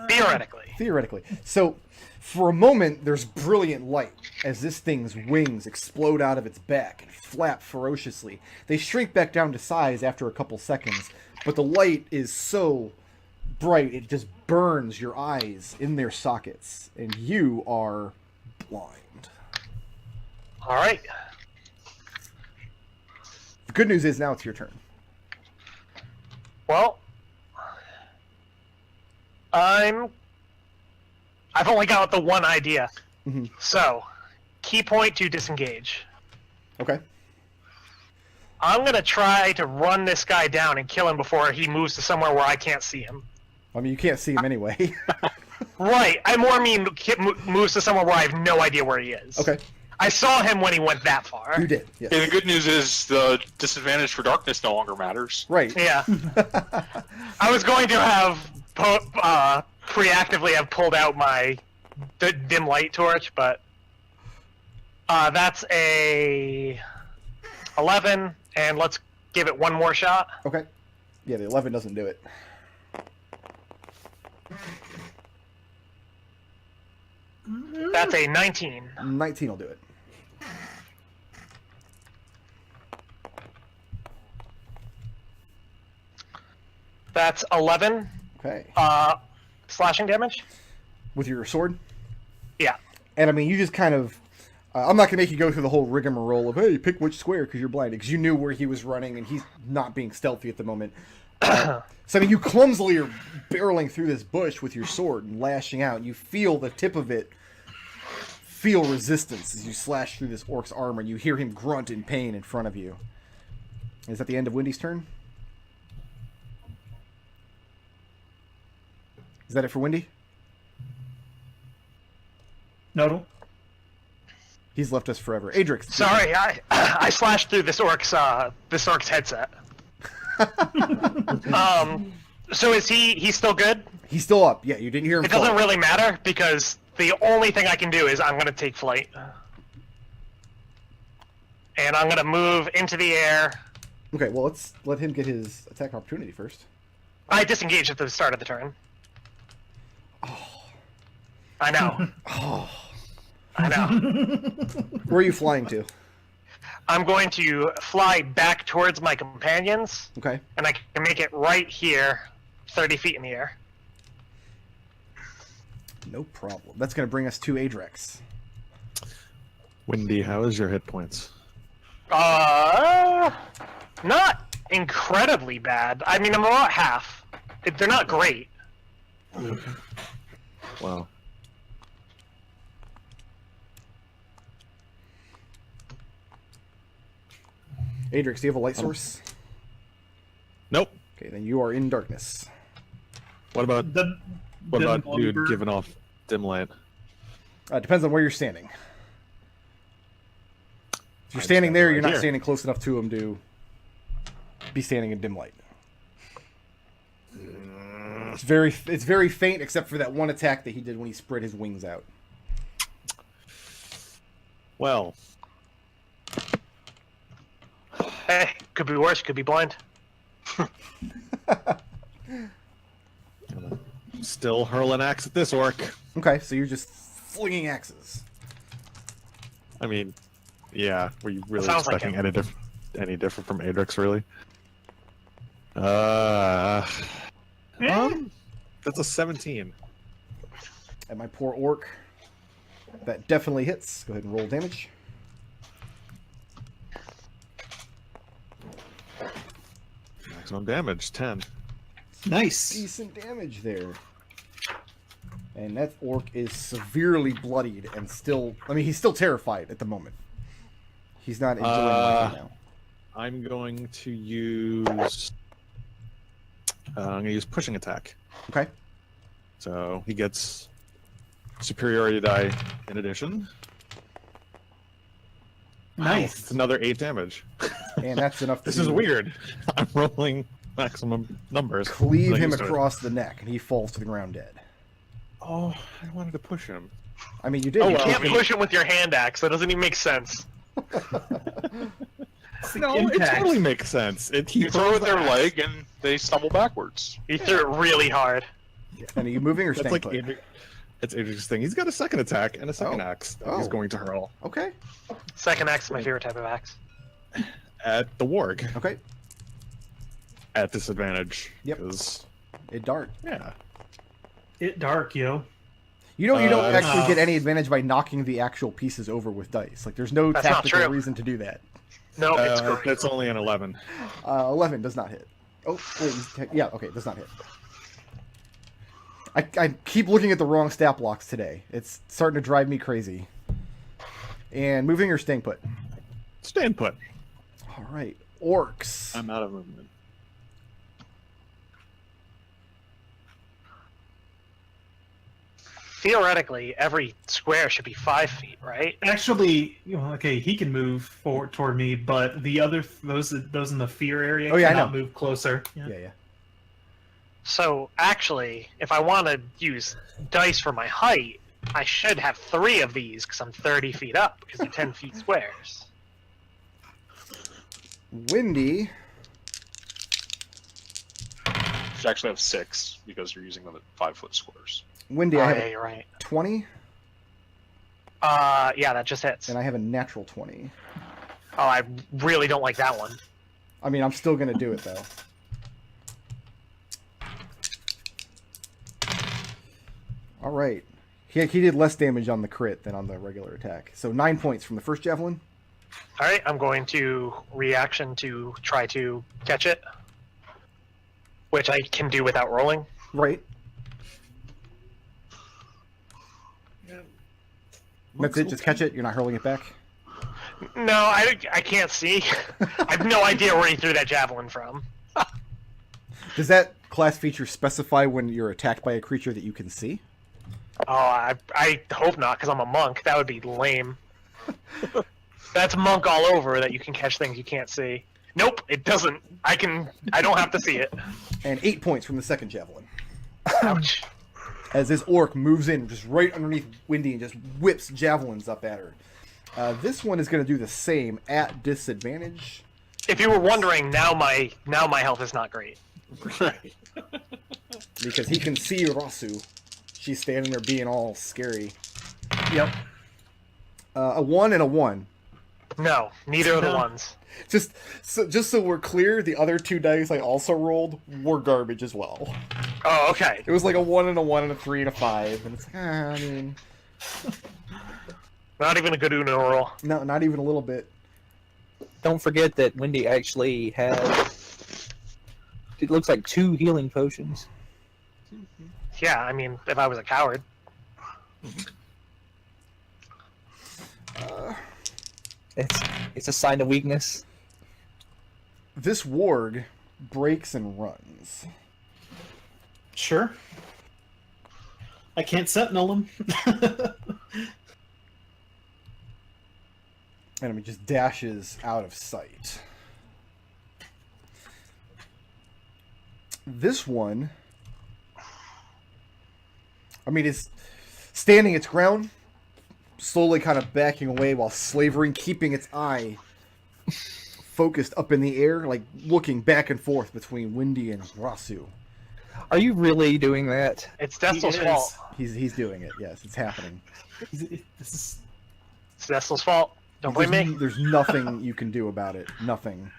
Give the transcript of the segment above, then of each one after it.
Theoretically. Theoretically. So, for a moment, there's brilliant light as this thing's wings explode out of its back and flap ferociously. They shrink back down to size after a couple seconds, but the light is so bright it just burns your eyes in their sockets, and you are blind. All right. The good news is now it's your turn. Well, I've only got the one idea. Mm-hmm. So, key point to disengage. Okay. I'm going to try to run this guy down and kill him before he moves to somewhere where I can't see him. I mean, you can't see him anyway. Right. I more mean moves to somewhere where I have no idea where he is. Okay. I saw him when he went that far. You did, yes. And the good news is the disadvantage for darkness no longer matters. Right. Yeah. I was going to have preactively have pulled out my dim light torch, but that's a 11, and let's give it one more shot. Okay. Yeah, the 11 doesn't do it. That's a 19. 19 will do it. That's 11. Okay. Slashing damage? With your sword? Yeah. And I mean, you just kind of... I'm not going to make you go through the whole rigmarole of, hey, pick which square because you're blinded. Because you knew where he was running and he's not being stealthy at the moment. So, I mean, you clumsily are barreling through this bush with your sword and lashing out. You feel the tip of it feel resistance as you slash through this orc's armor. And you hear him grunt in pain in front of you. Is that the end of Wendy's turn? Is that it for Wendy? Nodal. He's left us forever. Adrex. Sorry, I slashed through this orc's headset. So is he's still good? He's still up. Yeah, you didn't hear him It fall. doesn't really matter because the only thing I can do is I'm going to take flight. And I'm going to move into the air. Okay, well, let's let him get his attack opportunity first. I disengaged at the start of the turn. Oh. I know. Oh. I know. Where are you flying to? I'm going to fly back towards my companions. Okay. And I can make it right here, 30 feet in the air. No problem. That's going to bring us to Adrex. Wendy, how is your hit points? Not incredibly bad. I mean, I'm about half. They're not great. Wow. Adrex, do you have a light source? Nope. Okay, then you are in darkness. What about dude giving off dim light? Depends on where you're standing. If you're I'm standing there, right you're not here. standing close enough to him to be standing in dim light. It's very faint, except for that one attack that he did when he spread his wings out. Well, Hey, could be worse. Could be blind. still hurl an axe at this orc. Okay, so you're just flinging axes. I mean, yeah. Were you really Sounds like expecting him. any different from Adrex, really? That's a 17. And my poor orc. That definitely hits. Go ahead and roll damage. Maximum damage, 10. Nice. Decent damage there. And that orc is severely bloodied and still... I mean, he's still terrified at the moment. He's not enjoying life now. I'm going to use... I'm going to use pushing attack. Okay. So he gets superiority die in addition. Nice. It's another 8 damage. And that's enough to This is weird. I'm rolling maximum numbers. cleave Like him used to it. across the neck, and he falls to the ground dead. Oh, I wanted to push him. I mean, you did. Oh, You well. can't push it with your hand axe. That doesn't even make sense. No, it impact. totally makes sense. You throw it with their leg and they stumble backwards. You threw it really hard. And are you moving or That's staying like put? it's interesting. He's got a second attack and a second axe that he's Oh. going to hurl Okay. Second axe is my favorite type of axe. at the warg Okay. at disadvantage. Yep. 'cause- It dart. yeah. It dark, yo. You don't actually no. get any advantage by knocking the actual pieces over with dice. Like there's no That's not tactical true. reason to do that. No, it's great. That's only an 11. 11 does not hit. Oh, wait, yeah, okay, does not hit. I keep looking at the wrong stat blocks today. It's starting to drive me crazy. And moving or staying put? Stand put. All right, orcs. I'm out of movement. Theoretically, every square should be 5 feet, right? Actually, okay, he can move forward toward me, but the other those in the fear area Oh, yeah, I cannot know. move closer. Yeah. So actually, if I want to use dice for my height, I should have 3 of these because I'm 30 feet up because they're 10 feet squares. Windy. You actually have 6 because you're using them at 5-foot squares. Windy, Oh, I have yeah, a you're right. 20, Yeah, that just hits. and I have a natural 20. Oh, I really don't like that one. I mean, I'm still going to do it, though. All right. He did less damage on the crit than on the regular attack. So 9 points from the first javelin. All right, I'm going to reaction to try to catch it, which I can do without rolling. Right. That's it. Just catch it. You're not hurling it back. No, I can't see. I have no idea where he threw that javelin from. Does that class feature specify when you're attacked by a creature that you can see? Oh, I hope not, because I'm a monk. That would be lame. That's monk all over, that you can catch things you can't see. Nope, it doesn't. I don't have to see it. And 8 points from the second javelin. Ouch. As this orc moves in just right underneath Windy and just whips javelins up at her. This one is going to do the same at disadvantage. If you were wondering, now my health is not great. Right. Because he can see Raazu. She's standing there being all scary. Yep. A 1 and a 1. No, neither of the No. ones. Just so we're clear, the other 2 dice I also rolled were garbage as well. Oh, okay. It was like a 1 and a 1 and a 3 and a 5, and it's like, I mean, Not even a good Uno roll. no, not even a little bit. Don't forget that Wendy actually has. It looks like 2 healing potions. Yeah, I mean, if I was a coward. It's a sign of weakness. This warg breaks and runs. Sure. I can't sentinel him. And it just dashes out of sight. This one, I mean, is standing its ground, slowly kind of backing away while slavering, keeping its eye focused up in the air, like looking back and forth between Windy and Raazu. Are you really doing that? It's Destil's He is. fault. He's doing it. Yes, it's happening. This is It's Destil's fault. Don't blame me. There's nothing you can do about it. Nothing.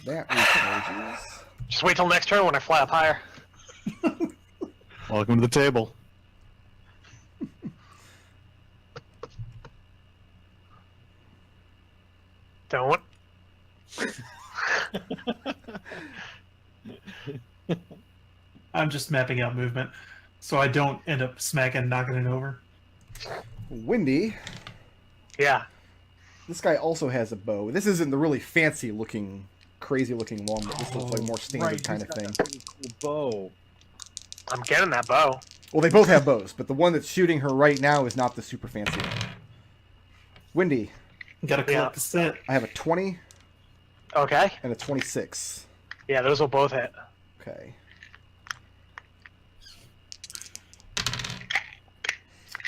That recharges. Just wait till next turn when I fly up higher. Welcome to the table. Don't. I'm just mapping out movement, so I don't end up knocking it over. Windy. Yeah. This guy also has a bow. This isn't the really fancy looking, crazy looking one, but this looks like more standard Right, kind he's of got thing. that pretty cool bow. I'm getting that bow. Well, they both have bows, but the one that's shooting her right now is not the super fancy one. Windy, Gotta collect Yeah. the set. I have a 20 Okay. and a 26. Yeah, those will both hit. Okay.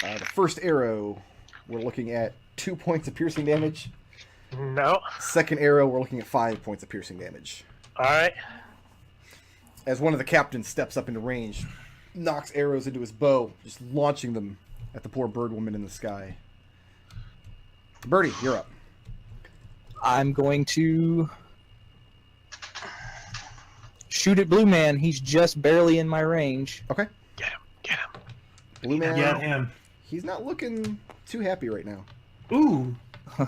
The first arrow, we're looking at 2 points of piercing damage. No. Second arrow, we're looking at 5 points of piercing damage. Alright. as one of the captains steps up into range, knocks arrows into his bow, just launching them at the poor bird woman in the sky. Birdie, you're up. I'm going to shoot at Blue Man. He's just barely in my range. Okay. Get him. Get him. Blue man, Get him. he's not looking too happy right now. Ooh.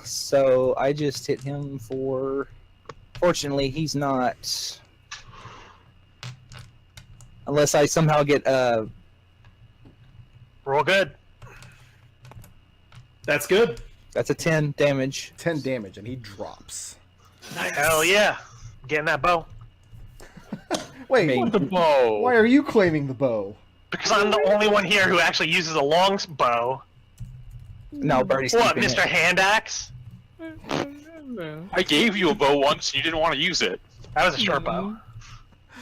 So I just hit him for... Fortunately, he's not... Unless I somehow get... Roll good. That's good. That's a 10 damage. 10 damage, and he drops. Nice. Hell yeah. Getting that bow. Wait, Maybe. The bow. why are you claiming the bow? Because I'm the only one here who actually uses a long bow. No, Birdie's What, keeping Mr. it. Hand Axe? I gave you a bow once and you didn't want to use it. That was a short bow.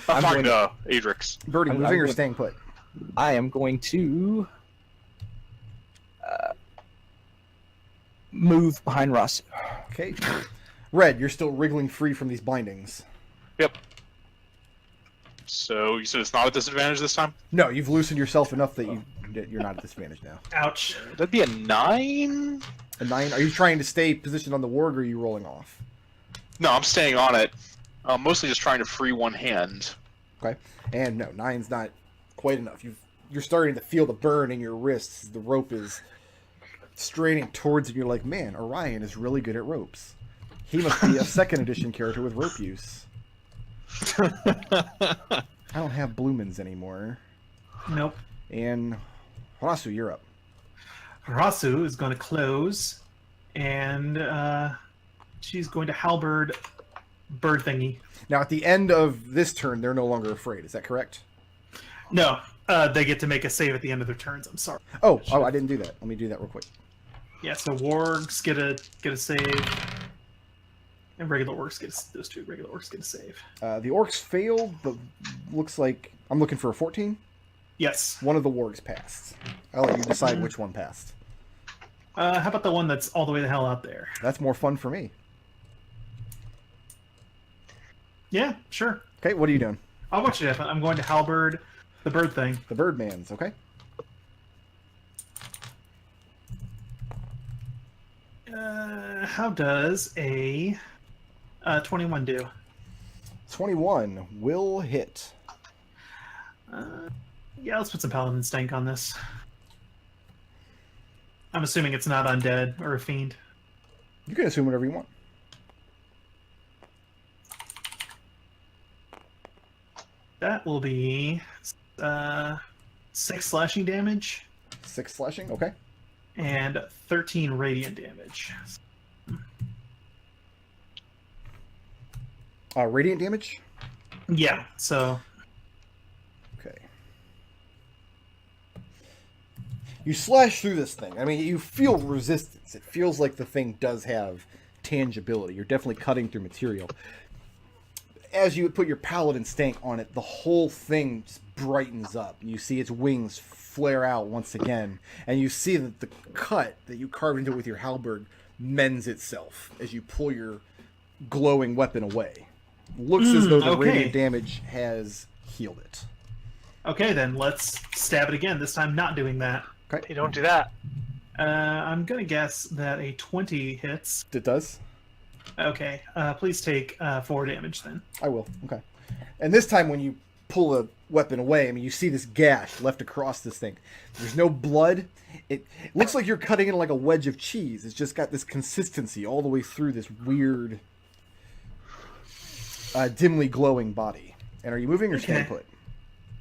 I'm I'm talking going- to Adrex. Birdie, I'm moving or going- staying put? I am going to move behind Raazu. Okay. Red, you're still wriggling free from these bindings. Yep. So you said it's not a disadvantage this time? No, you've loosened yourself enough that you're not at disadvantage now. Ouch. That'd be a 9? A 9. Are you trying to stay positioned on the warg, or are you rolling off? No, I'm staying on it. I'm mostly just trying to free one hand. Okay. And no, 9's not quite enough. You're starting to feel the burn in your wrists. The rope is straining towards you. You're like, man, Orion is really good at ropes. He must be a second edition character with rope use. I don't have Bloomins anymore. Nope. And Raazu, you're up. Raazu is going to close, and she's going to halberd bird thingy. Now, at the end of this turn, they're no longer afraid. Is that correct? No, they get to make a save at the end of their turns. I'm sorry. Oh, I didn't do that. Let me do that real quick. Yeah, so wargs get a save, and regular orcs get those two regular orcs get a save. The orcs failed, but looks like I'm looking for a 14. Yes. One of the wargs passed. I'll let you decide which one passed. How about the one that's all the way the hell out there? That's more fun for me. Yeah, sure. Okay, what are you doing? I'll watch it happen. I'm going to halberd the bird thing. The Birdman's, okay? How does a 21 do? 21 will hit. Yeah, let's put some paladin stank on this. I'm assuming it's not undead or a fiend. You can assume whatever you want. That will be 6 slashing damage 6 slashing, okay. and 13 radiant damage. Radiant damage? Yeah, so Okay. You slash through this thing. I mean, you feel resistance. It feels like the thing does have tangibility. You're definitely cutting through material. As you put your paladin stank on it, the whole thing just brightens up. You see its wings flare out once again, and you see that the cut that you carved into it with your halberd mends itself as you pull your glowing weapon away. Looks as though the okay. radiant damage has healed it. okay, then let's stab it again. This time, not doing that. You don't do that. I'm gonna guess that a 20 hits. It does? Okay, please take 4 damage then. I will. Okay. And this time when you pull the weapon away, I mean, you see this gash left across this thing. There's no blood. It looks like you're cutting it like a wedge of cheese. It's just got this consistency all the way through this weird, dimly glowing body. And are you moving or staying Okay. put?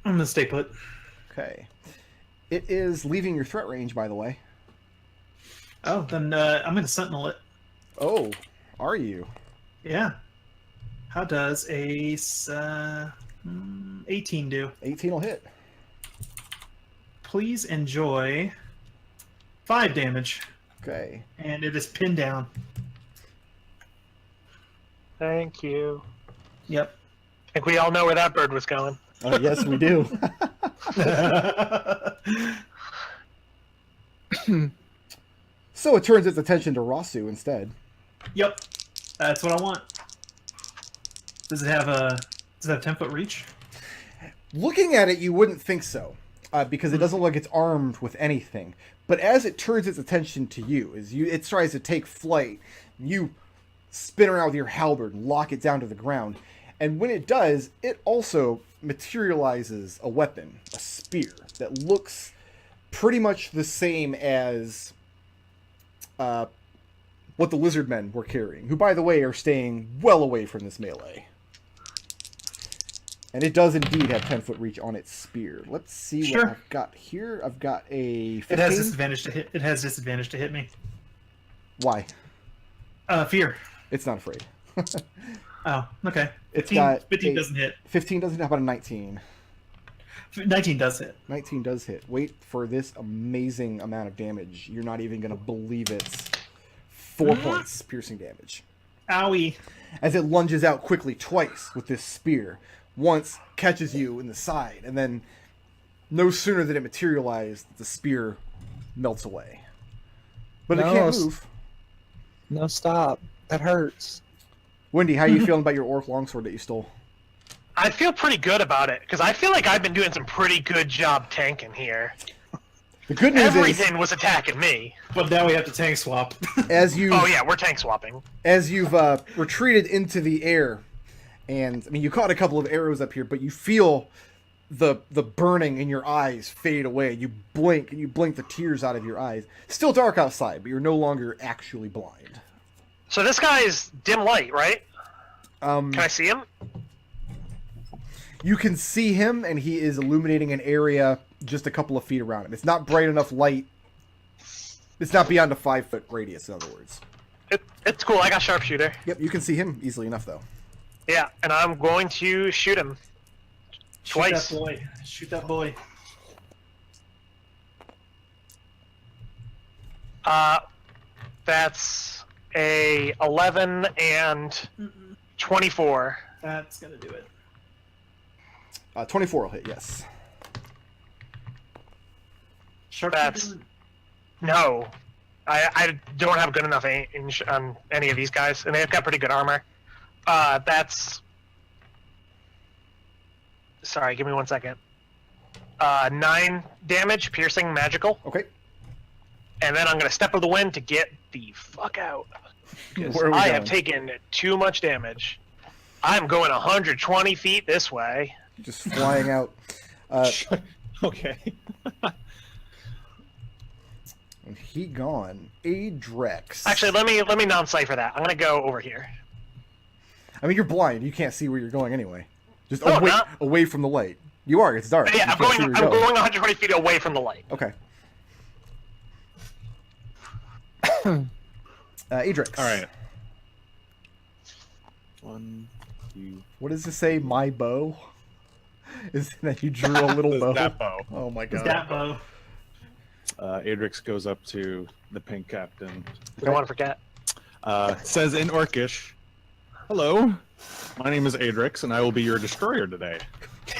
I'm gonna stay put. Okay. It is leaving your threat range, by the way. Oh, then I'm gonna sentinel it. Oh, are you? Yeah. How does a 18 do? 18 will hit. Please enjoy 5 damage, Okay. and it is pinned down. Thank you. Yep. I think we all know where that bird was going. Yes, we do. So it turns its attention to Raazu instead. Yep. That's what I want. Does it have 10-foot reach? Looking at it, you wouldn't think so, because it doesn't look like it's armed with anything. But as it turns its attention to you, it tries to take flight, you spin around with your halberd and lock it down to the ground. And when it does, it also materializes a weapon, a spear, that looks pretty much the same as what the lizard men were carrying, who, by the way, are staying well away from this melee. And it does indeed have 10-foot reach on its spear. Let's see what I've got here. I've got a 15. It has disadvantage to hit. It has disadvantage to hit me. Why? Fear. It's not afraid. Oh, okay. It's got 15 doesn't hit. 15 doesn't hit. How about a 19? 19 does hit. 19 does hit. Wait for this amazing amount of damage. You're not even going to believe it's 4 points piercing damage. Owie. As it lunges out quickly twice with this spear. Once catches you in the side, and then no sooner than it materialized, the spear melts away. But it can't move. No, stop. That hurts. Wendy, how are you feeling about your orc longsword that you stole? I feel pretty good about it, because I feel like I've been doing some pretty good job tanking here. The good news Everything was attacking me. But now we have to tank swap. as you Oh yeah, we're tank swapping. as you've retreated into the air, and I mean you caught a couple of arrows up here, but you feel the burning in your eyes fade away. You blink, and you blink the tears out of your eyes. Still dark outside, but you're no longer actually blind. So this guy is dim light, right? Can I see him? You can see him, and he is illuminating an area just a couple of feet around him. It's not bright enough light. It's not beyond a 5-foot radius, in other words. It's cool. I got sharpshooter. Yep, you can see him easily enough, though. Yeah, and I'm going to shoot him. Twice. Shoot that boy. Shoot that boy. That's a 11 and 24. That's gonna do it. 24 will hit, yes. That's no. I don't have good enough aim on any of these guys, and they've got pretty good armor. That's. Sorry, give me 1 second. 9 damage, piercing, magical. Okay. And then I'm gonna step of the wind to get the fuck out. Because Where are we I going? have taken too much damage. I'm going 120 feet this way. Just flying out. Okay. And he gone. Adrex. Actually, let me non-cipher that. I'm gonna go over here. I mean, you're blind. You can't see where you're going anyway. Just No, away, not. away from the light. You are. It's dark. But yeah, You I'm can't see going. where I'm you're going 120 feet away from the light. Okay. Adrex. All right. 1, 2. What does it say? My bow? Is that you drew a little bow? That bow. Oh my god. That bow. Adrix goes up to the pink captain. Don't want to forget. Says in Orcish, "Hello, my name is Adrix, and I will be your destroyer today."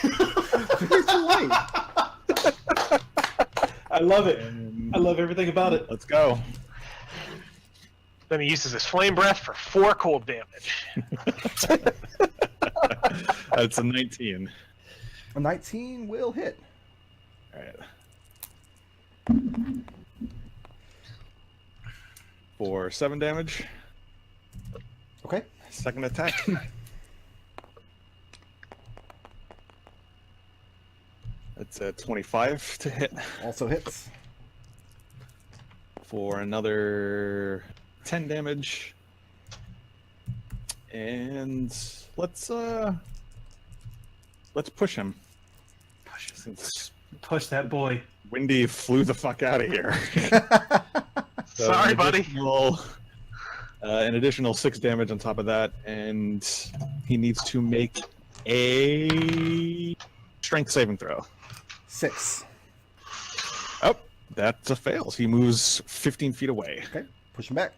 Very polite. I love it. And I love everything about it. let's go. Then he uses his flame breath for 4 cold damage. That's a 19. A 19 will hit. All right. For 7 damage. Okay. Second attack. That's a 25 to hit. Also hits. For another 10 damage. And let's push him. Since Push that boy. Windy flew the fuck out of here. So Sorry, buddy. An additional 6 damage on top of that, and he needs to make a strength saving throw. 6. Oh, that's a fail. He moves 15 feet away. Okay. Push him back.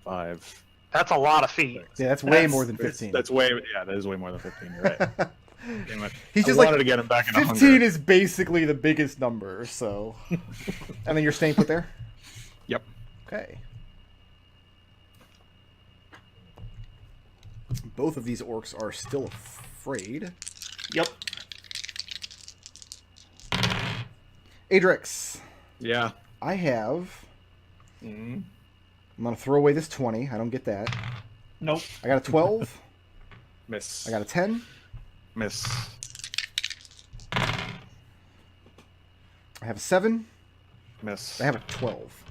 5. That's a lot of feet. Yeah, that's way more than 15. That is way more than 15. You're right. Damn it. He's just I wanted like to get him back into 15 hunger. is basically the biggest number, so. And then you're staying put there? Yep. Okay. Both of these orcs are still afraid. Yep. Adrex, Yeah. I have... Mm. I'm going to throw away this 20. I don't get that. Nope. I got a 12. Miss. I got a 10. Miss. I have a 7. Miss. I have a 12.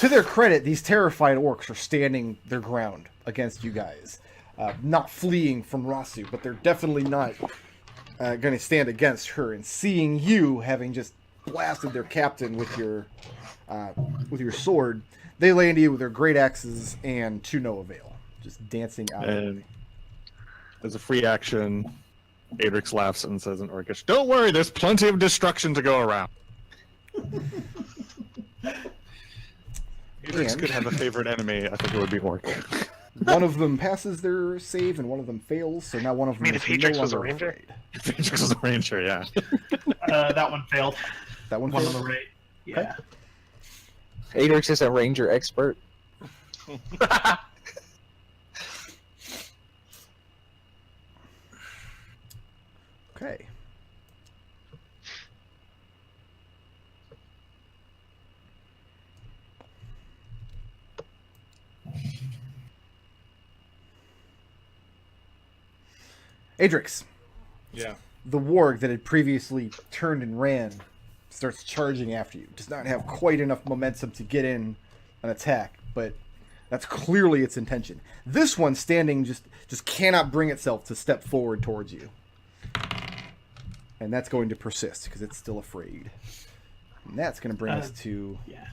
To their credit, these terrified orcs are standing their ground against you guys. Not fleeing from Raazu, but they're definitely not going to stand against her. And seeing you having just blasted their captain with your sword, they lay into you with their great axes and to no avail. Just dancing out of the And way. as a free action, Adrex laughs and says in Orcish, "Don't worry, there's plenty of destruction to go around." Adrex And- could have a favorite enemy. I think it would be Orc. One of them passes their save and one of them fails, so now one of them mean is if no Adrex was a longer ranger? afraid. Adrex is a ranger, yeah. That one failed. That one One on failed? the right. Yeah. Adrex is a ranger expert. Okay. Adrex, Yeah. the warg that had previously turned and ran, starts charging after you. Does not have quite enough momentum to get in an attack, but that's clearly its intention. This one standing just cannot bring itself to step forward towards you. And that's going to persist because it's still afraid. And that's going to bring us to Yeah.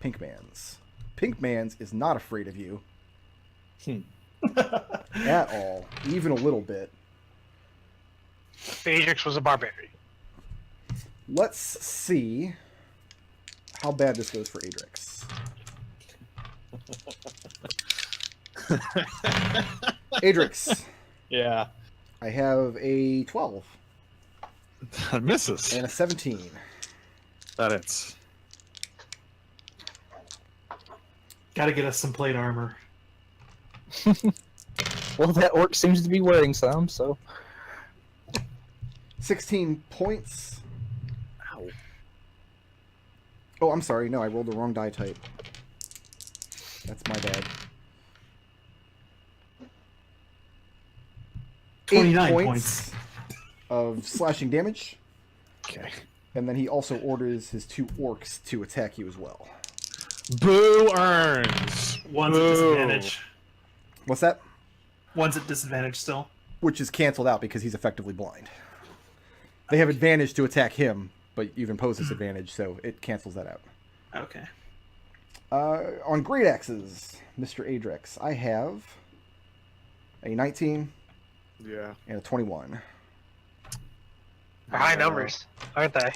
Pinkman's. Pinkman's is not afraid of you Hmm. at all, even a little bit. Adrex was a barbarian. Let's see how bad this goes for Adrex. Adrex, Yeah. I have a 12 That misses. and a 17. That hits. Gotta get us some plate armor. Well, that orc seems to be wearing some, so 16 points. Ow. Oh, I'm sorry. No, I rolled the wrong die type. That's my bad. 29 8 points. of slashing damage, Okay. and then he also orders his 2 orcs to attack you as well. Boo earns. One's at Boo. disadvantage. What's that? One's at disadvantage still. Which is canceled out because he's effectively blind. They have advantage to attack him, but you've imposed disadvantage, so it cancels that out. Okay. On great axes, Mr. Adrex, I have a 19 Yeah. and a 21. They're high numbers, aren't they?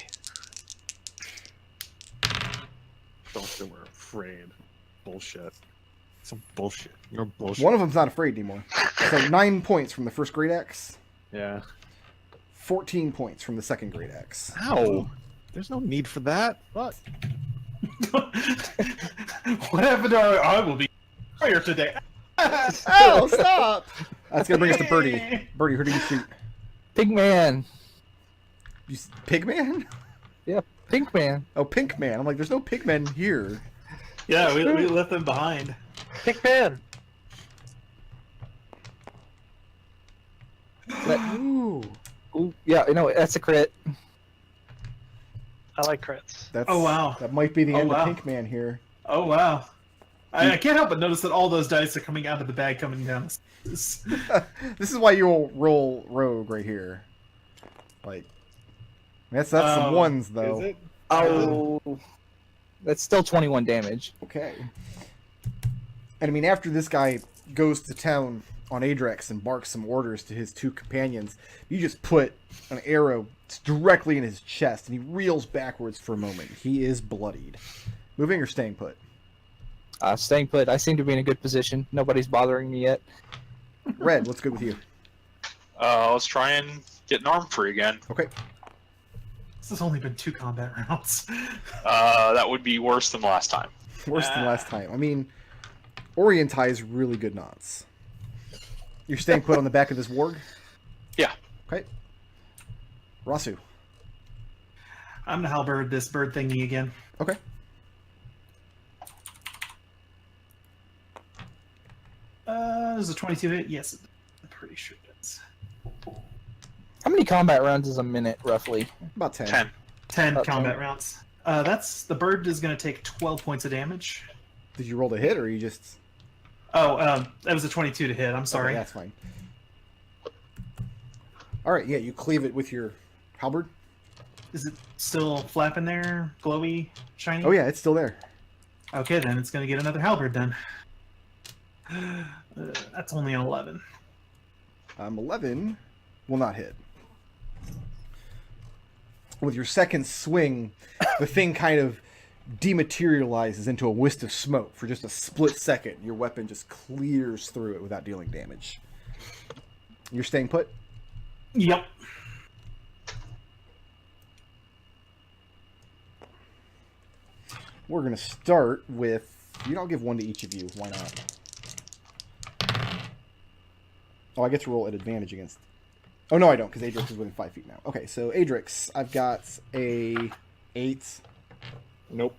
Don't say we're afraid. Bullshit. Some bullshit. You're bullshit. One of them's not afraid anymore. So 9 points from the first great axe, Yeah. 14 points from the second great axe. Ow. There's no need for that. What? What happened to our I will be fire today? Oh, stop! That's gonna bring us to Birdie. Birdie, who do you shoot? Pigman. Pigman? Yeah, Pinkman. Oh, Pinkman. I'm like, there's no pigmen here. Yeah, we left them behind. Pick man. Ooh. Ooh, yeah, you know that's a crit. I like crits. That's, Oh, wow. That might be the Oh, end wow. of Pinkman here. Oh wow. I can't help but notice that all those dice are coming out of the bag coming down. This is why you roll rogue right here. Like, that's some ones though. Is it? Oh, that's still 21 damage. Okay. And I mean, after this guy goes to town on Adrex and barks some orders to his 2 companions, you just put an arrow directly in his chest, and he reels backwards for a moment. He is bloodied. Moving or staying put? Staying put. I seem to be in a good position. Nobody's bothering me yet. Red, what's good with you? Let's try and get an arm free again. Okay. This has only been 2 combat rounds. That would be worse than last time. Worse than last time. I mean, Orient ties really good knots. You're staying put on the back of this warg? Yeah. Okay. Raazu. I'm gonna halberd this bird thingy again. Okay. Does a 22 hit? Yes, I'm pretty sure it does. How many combat rounds is a minute, roughly? About 10. 10. 10 About combat 10. rounds. That's the bird is gonna take 12 points of damage. Did you roll to hit, or you just... Oh, that was a 22 to hit. I'm sorry. Okay, that's fine. Alright, yeah, you cleave it with your halberd. Is it still flapping there? Glowy? Shiny? Oh yeah, it's still there. Okay, then it's gonna get another halberd then. That's only an 11. 11 will not hit. With your second swing, the thing kind of dematerializes into a wisp of smoke for just a split second. Your weapon just clears through it without dealing damage. You're staying put? Yep. We're going to start with... I'll give one to each of you. Why not? Oh, I get to roll at advantage against... Oh, no, I don't, because Adrex is within 5 feet now. Okay, so Adrex, I've got a 8. Nope.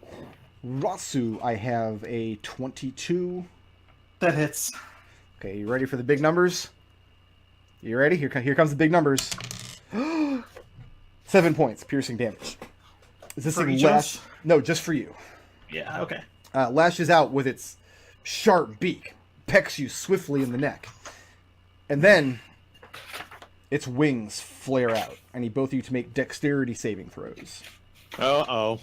Raazu, I have a 22. That hits. Okay, you ready for the big numbers? You ready? Here comes the big numbers. 7 points, piercing damage. Is this For thing each of lash? us? No, just for you. Yeah, okay. Lashes out with its sharp beak, pecks you swiftly in the neck. And then its wings flare out. I need both of you to make dexterity saving throws. Uh-oh.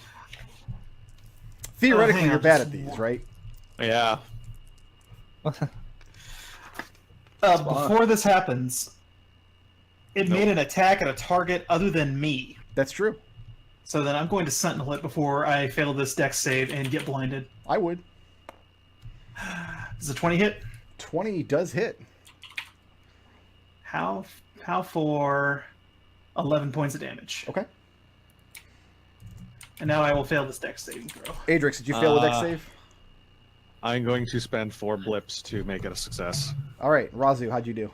Theoretically, hang on, you're bad just at these, right? Yeah. Before this happens, it made an attack at a target other than me. That's true. So then I'm going to Sentinel it before I fail this dex save and get blinded. I would. Does a 20 hit? 20 does hit. How for 11 points of damage. Okay. And now I will fail this dex saving throw. Adrex, did you fail a dex save? I'm going to spend 4 blips to make it a success. All right, Raazu, how'd you do?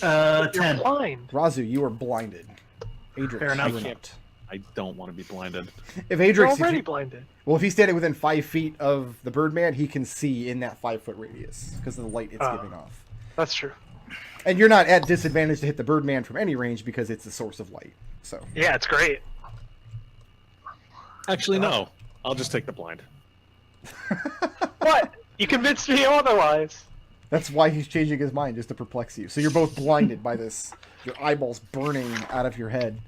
10. You're blind. Raazu, you are blinded. Adrex, Fair enough. you are I can't- not. I don't want to be blinded. If You're Adrex, already blinded. well, if he's standing within 5 feet of the Birdman, he can see in that 5-foot radius because of the light it's giving off. That's true. And you're not at disadvantage to hit the Birdman from any range because it's the source of light. So Yeah, it's great. Actually, no. I'll just take the blind. What? You convinced me otherwise. that's why he's changing his mind, just to perplex you. So you're both blinded by this. Your eyeballs burning out of your head.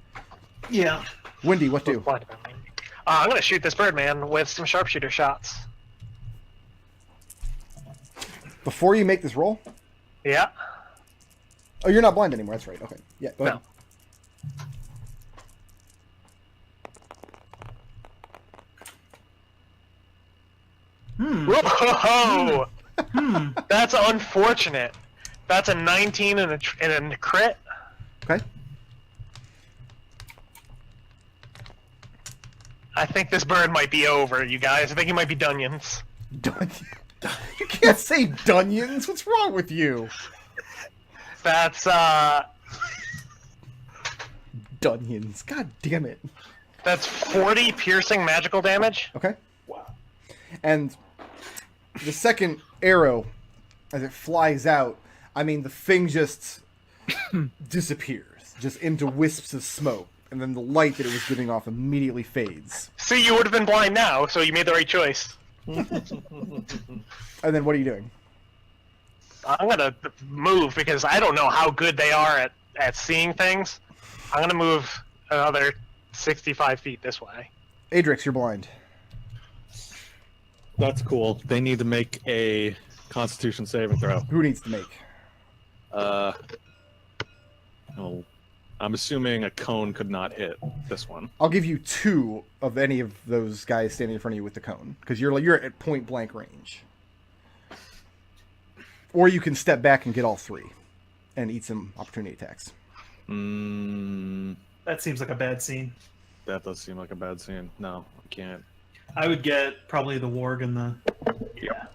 Yeah. Wendy, what do? Blinded by me. I'm gonna shoot this Birdman with some sharpshooter shots. Before you make this roll? Yeah. Oh, you're not blind anymore. That's right. Okay. Yeah, go ahead. Whoa! That's unfortunate. That's a 19 and a crit. Okay. I think this bird might be over, you guys. I think he might be Dunyons. You can't say Dunyons. What's wrong with you? That's Dunyons. God damn it. that's 40 piercing magical damage. Okay. And the second arrow, as it flies out, I mean, the thing just disappears, just into wisps of smoke, and then the light that it was giving off immediately fades. See, you would have been blind now, so you made the right choice. And then what are you doing? I'm gonna move because I don't know how good they are at seeing things. I'm gonna move another 65 feet this way. Adrex, you're blind. That's cool. They need to make a Constitution saving throw. Who needs to make? Oh, I'm assuming a cone could not hit this one. I'll give you 2 of any of those guys standing in front of you with the cone, because you're at point blank range. Or you can step back and get all 3, and eat some opportunity attacks. That seems like a bad scene. That does seem like a bad scene. No, I can't. I would get probably the warg and the... Yeah.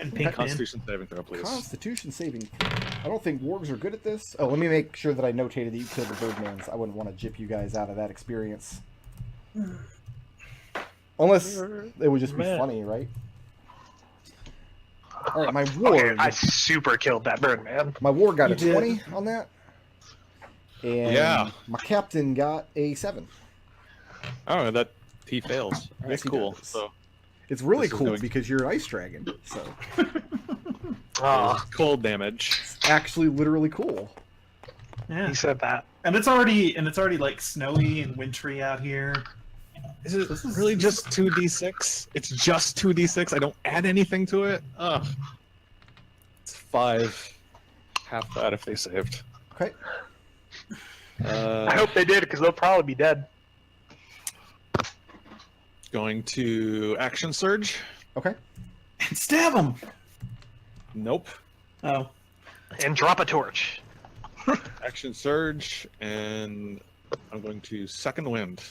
And Pink Man. Constitution saving throw, please. Constitution saving. I don't think wargs are good at this. Oh, let me make sure that I notated that you killed the Birdmans. I wouldn't want to jip you guys out of that experience. Unless it would just be funny, right? All right, my warg. I super killed that Birdman. My warg got You a did. 20 on that. And Yeah. my captain got a 7. Oh, that he fails. Yes, That's he cool. does. So It's really This is cool doing- because you're an ice dragon. So Oh, cold damage. it's actually literally cool. Yeah. he said that. And it's already like snowy and wintry out here. Is it really just 2d6? It's just 2d6. I don't add anything to it. Ugh. It's 5. Half that if they saved. Okay. I hope they did, because they'll probably be dead. Going to action surge. Okay. And stab him. Nope. Oh. And drop a torch. Action surge, and I'm going to second wind.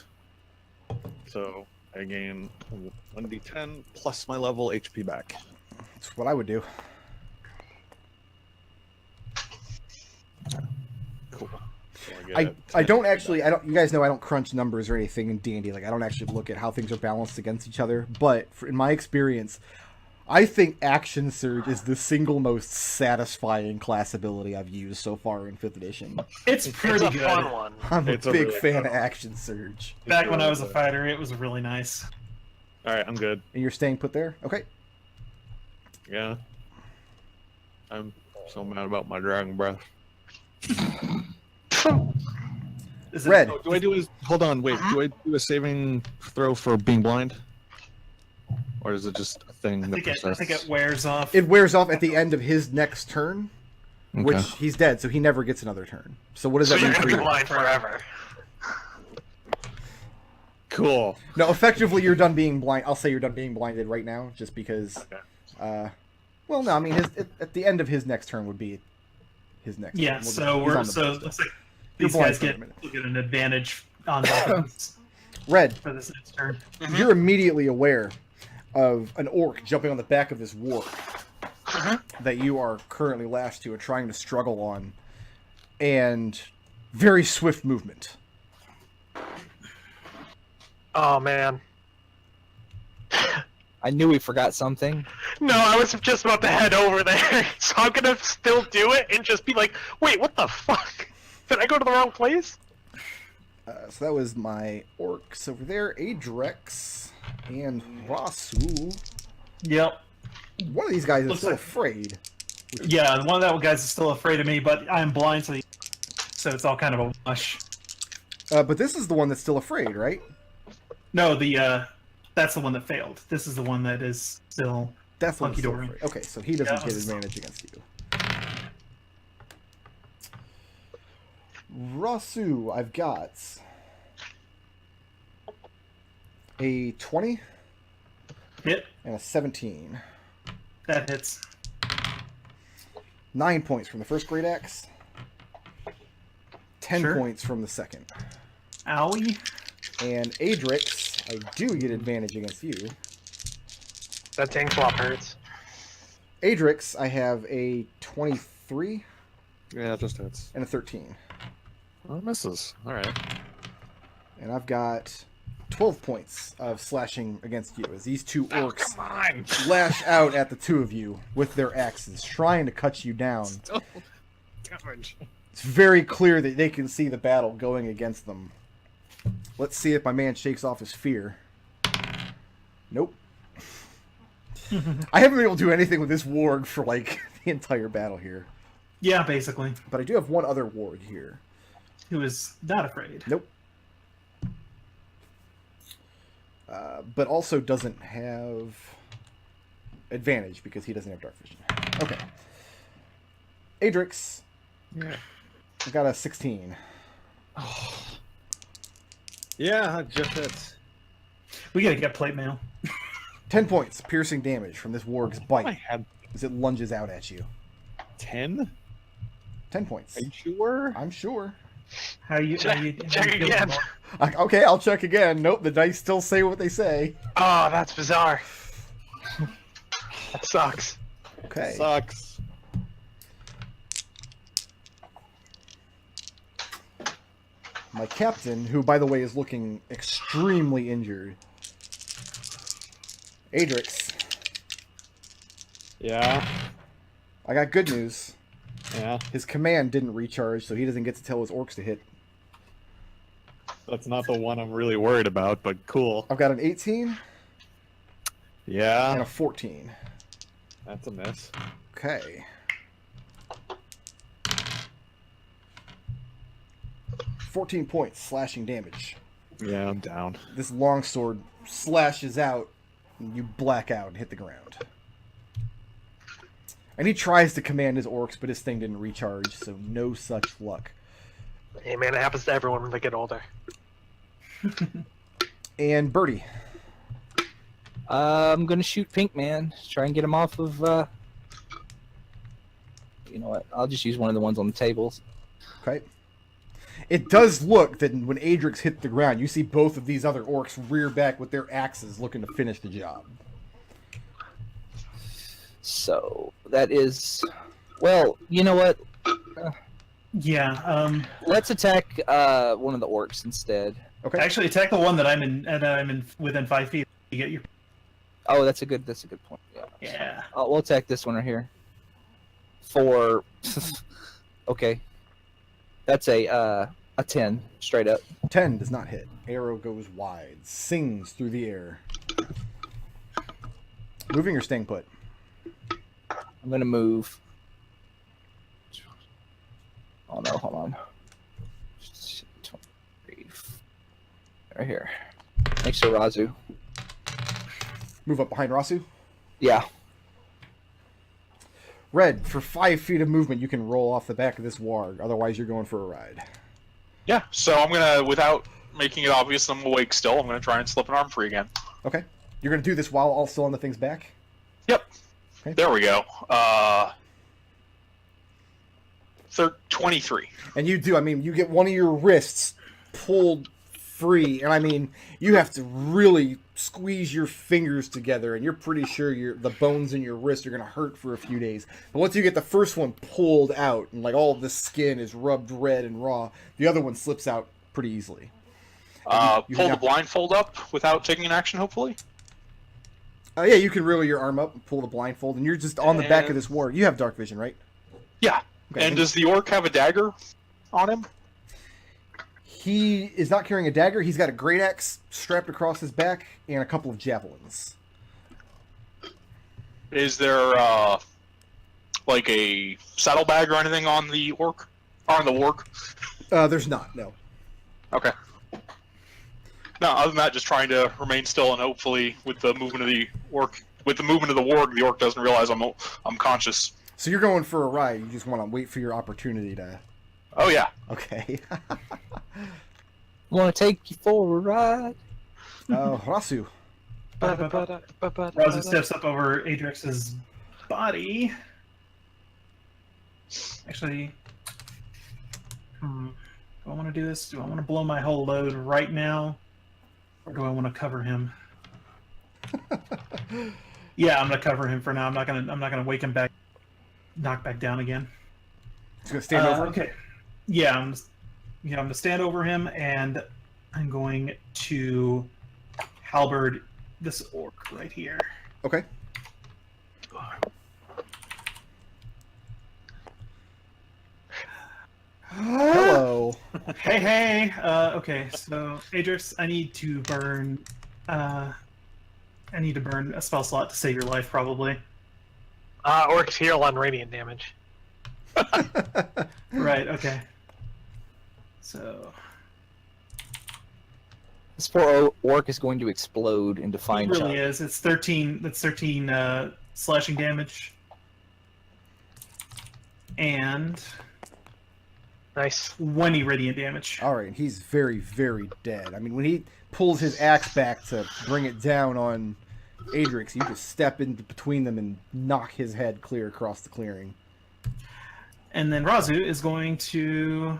So I gain 1d10 plus my level HP back. That's what I would do. Cool. So get I 10 don't back. actually you guys know I don't crunch numbers or anything in D&D. Like I don't actually look at how things are balanced against each other, but in my experience I think action surge is the single most satisfying class ability I've used so far in 5th edition. It's pretty It's a good. fun one. I'm a It's a big really fan fun of one. action surge. Back when I was a Good. fighter, it was really nice. All right, I'm good. And you're staying put there? Okay. Yeah. I'm so mad about my dragon breath. Is it, Red. Oh, do I do a hold on? Wait. Do I do a saving throw for being blind, or is it just a thing I that think it wears off. It wears off at the end of his next turn, Okay. which he's dead, so he never gets another turn. So what does So that you're mean gonna for be you? blind forever. Cool. No, effectively you're done being blind. I'll say you're done being blinded right now, just because. Okay. Well, no, I mean at the end of his next turn would be his next. Yeah, turn. We'll so just- he's we're on the so board it still. looks like You're these blind guys for a get minute. will get an advantage on weapons Red. for this next turn. You're immediately aware of an orc jumping on the back of this warp that you are currently lashed to and trying to struggle on, and very swift movement. Oh man. I knew we forgot something. No, I was just about to head over there, so I'm gonna still do it and just be like, wait, what the fuck? Did I go to the wrong place? So that was my orcs over there, Adrex and Raazu. Yep. One of these guys is Looks still like- afraid. Yeah, one of that guys is still afraid of me, but I'm blind, so it's all kind of a wash. But this is the one that's still afraid, right? No, that's the one that failed. This is the one that is still. That's the one that's still Hunky-dory. afraid. Okay, so he doesn't Yeah, get this is- advantage against you. Raazu, I've got a 20 Hit. and a 17. That hits. 9 points from the first great axe. 10 Sure. points from the second. Owie. And Adrex, I do get advantage against you. That tank swap hurts. Adrex, I have a 23 Yeah, it just hits. and a 13. Oh, it misses. All right. And I've got 12 points of slashing against you as these two orcs Come on. lash out at the two of you with their axes, trying to cut you down. Damage. It's very clear that they can see the battle going against them. Let's see if my man shakes off his fear. Nope. I haven't been able to do anything with this warg for like the entire battle here. Yeah, basically. But I do have one other warg here. Who is not afraid. Nope. But also doesn't have advantage because he doesn't have dark vision. Okay. Adrex, Yeah. I got a 16. Yeah, it just hits. We gotta get plate mail. 10 points piercing damage from this warg's I bite had as it lunges out at you. 10. 10 points. Are you sure? I'm sure. How you? Check, how you check feeling again. about- Okay, I'll check again. Nope, the dice still say what they say. Oh, that's bizarre. That sucks. Okay. Sucks. My captain, who by the way is looking extremely injured. Adrex, Yeah. I got good news. Yeah. His command didn't recharge, so he doesn't get to tell his orcs to hit. That's not the one I'm really worried about, but cool. I've got an 18 and Yeah. a 14. That's a miss. Okay. 14 points slashing damage. Yeah, I'm down. This longsword slashes out, and you black out and hit the ground. And he tries to command his orcs, but his thing didn't recharge, so no such luck. Hey man, it happens to everyone when they get older. And Birdie. I'm gonna shoot Pink Man. Try and get him off of. You know what? I'll just use one of the ones on the tables. Okay. It does look that when Adrex hit the ground, you see both of these other orcs rear back with their axes looking to finish the job. So that is. Well, you know what? Yeah. Let's attack one of the orcs instead. Okay. Actually, attack the one that I'm in within 5 feet. You get your. Oh, that's a good point. Yeah. Yeah. We'll attack this one right here. For. Okay. That's a 10 straight up. 10 does not hit. Arrow goes wide, sings through the air. Moving or staying put? I'm gonna move. Oh no, hold on. 23. Right here. Next to Raazu. Move up behind Raazu. Yeah. Red, for 5 feet of movement, you can roll off the back of this warg. Otherwise, you're going for a ride. Yeah, so I'm gonna, without making it obvious I'm awake still, I'm gonna try and slip an arm free again. Okay. You're going to do this while all still on the thing's back? Yep. Okay. There we go. 23. And you do, I mean, you get one of your wrists pulled free, and I mean, you have to really squeeze your fingers together, and you're pretty sure the bones in your wrist are going to hurt for a few days. But once you get the first one pulled out, and like all of the skin is rubbed red and raw, the other one slips out pretty easily. You Pull now- the blindfold up without taking an action, hopefully. Yeah, you can roll your arm up and pull the blindfold, and you're just on the back of this warg. You have dark vision, right? Yeah. Okay. And does the orc have a dagger on him? He is not carrying a dagger. He's got a great axe strapped across his back and a couple of javelins. Is there, like a saddlebag or anything on the orc? Or on the warg? There's not, no. Okay. No, other than that, just trying to remain still, and hopefully, with the movement of the orc, with the movement of the warg, the orc doesn't realize I'm conscious. So you're going for a ride. You just want to wait for your opportunity to... Oh yeah. Okay. Want to take you for a ride? Raazu. Raazu steps up over Adrex's body. Actually, do I want to do this? Do I want to blow my whole load right now, or do I want to cover him? Yeah, I'm gonna cover him for now. I'm not gonna wake him back, knock back down again. He's gonna stand over. Okay. Yeah, I'm gonna stand over him, and I'm going to halberd this orc right here. Okay. Hello. Hey. Okay, so Adrex, I need to burn a spell slot to save your life, probably. Orcs heal on radiant damage. Right. Okay. So This poor orc is going to explode into it fine really chunks. is. It's 13. That's 13 slashing damage, and Nice. 20 radiant damage. All right, he's very, very dead. I mean, when he pulls his axe back to bring it down on Adrex, you just step in between them and knock his head clear across the clearing. And then Raazu is going to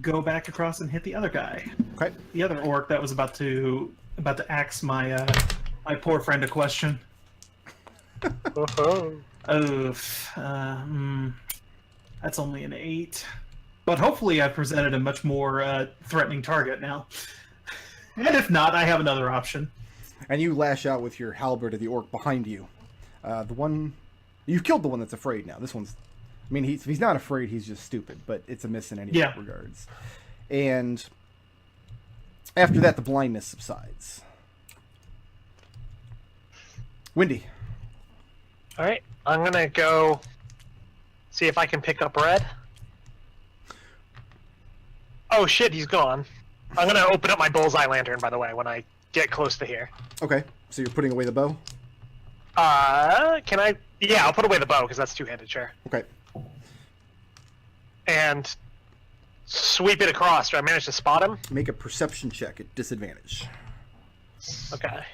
go back across and hit the other guy, Okay. the other orc that was about to axe my my poor friend a question. Oh. That's only an 8. But hopefully I've presented a much more threatening target now. And if not, I have another option. And you lash out with your halberd at the orc behind you. The one... You've killed the one that's afraid now. This one's... I mean, he's not afraid, he's just stupid, but it's a miss in any regards. And after that, the blindness subsides. Windy. Alright, I'm gonna go see if I can pick up red. Oh shit, he's gone. I'm gonna open up my bullseye lantern, by the way, when I get close to here. Okay, so you're putting away the bow? Can I... Yeah, I'll put away the bow, because that's two-handed, sure. Okay. And sweep it across. Do I manage to spot him? Make a perception check at disadvantage. Okay.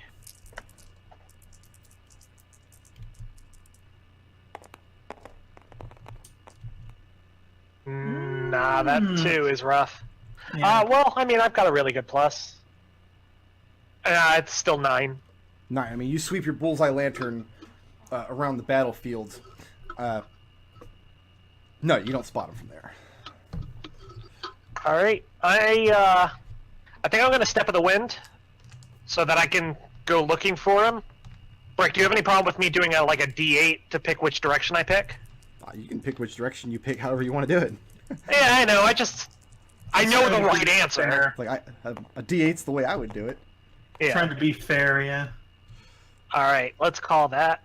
Nah, that 2 is rough. Yeah. Well, I mean, I've got a really good plus. It's still 9. 9. I mean, you sweep your bullseye lantern around the battlefield. No, you don't spot him from there. Alright, I think I'm gonna step of the wind so that I can go looking for him. Rick, do you have any problem with me doing a D8 to pick which direction I pick? You can pick which direction you pick, however you want to do it. Yeah, I know, I know the right answer. Like, a D8's the way I would do it. Yeah. Trying to be fair, yeah. Alright, let's call that.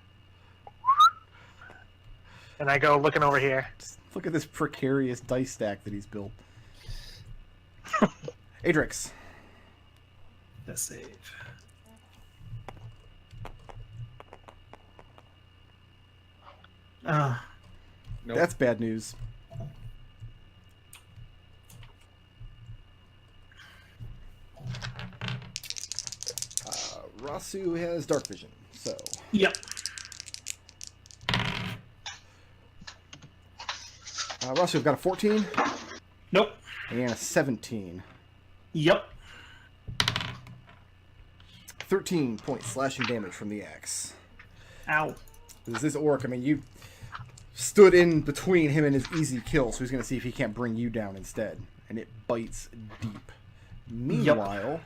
And I go looking over here. Just look at this precarious dice stack that he's built. Adrex. The save. Nope. That's bad news. Raazu has dark vision, so... Yep. Raazu, I've got a 14 Nope. and a 17. Yep. 13 points slashing damage from the axe. Ow. This orc, I mean, you stood in between him and his easy kill, so he's going to see if he can't bring you down instead. And it bites deep. Meanwhile...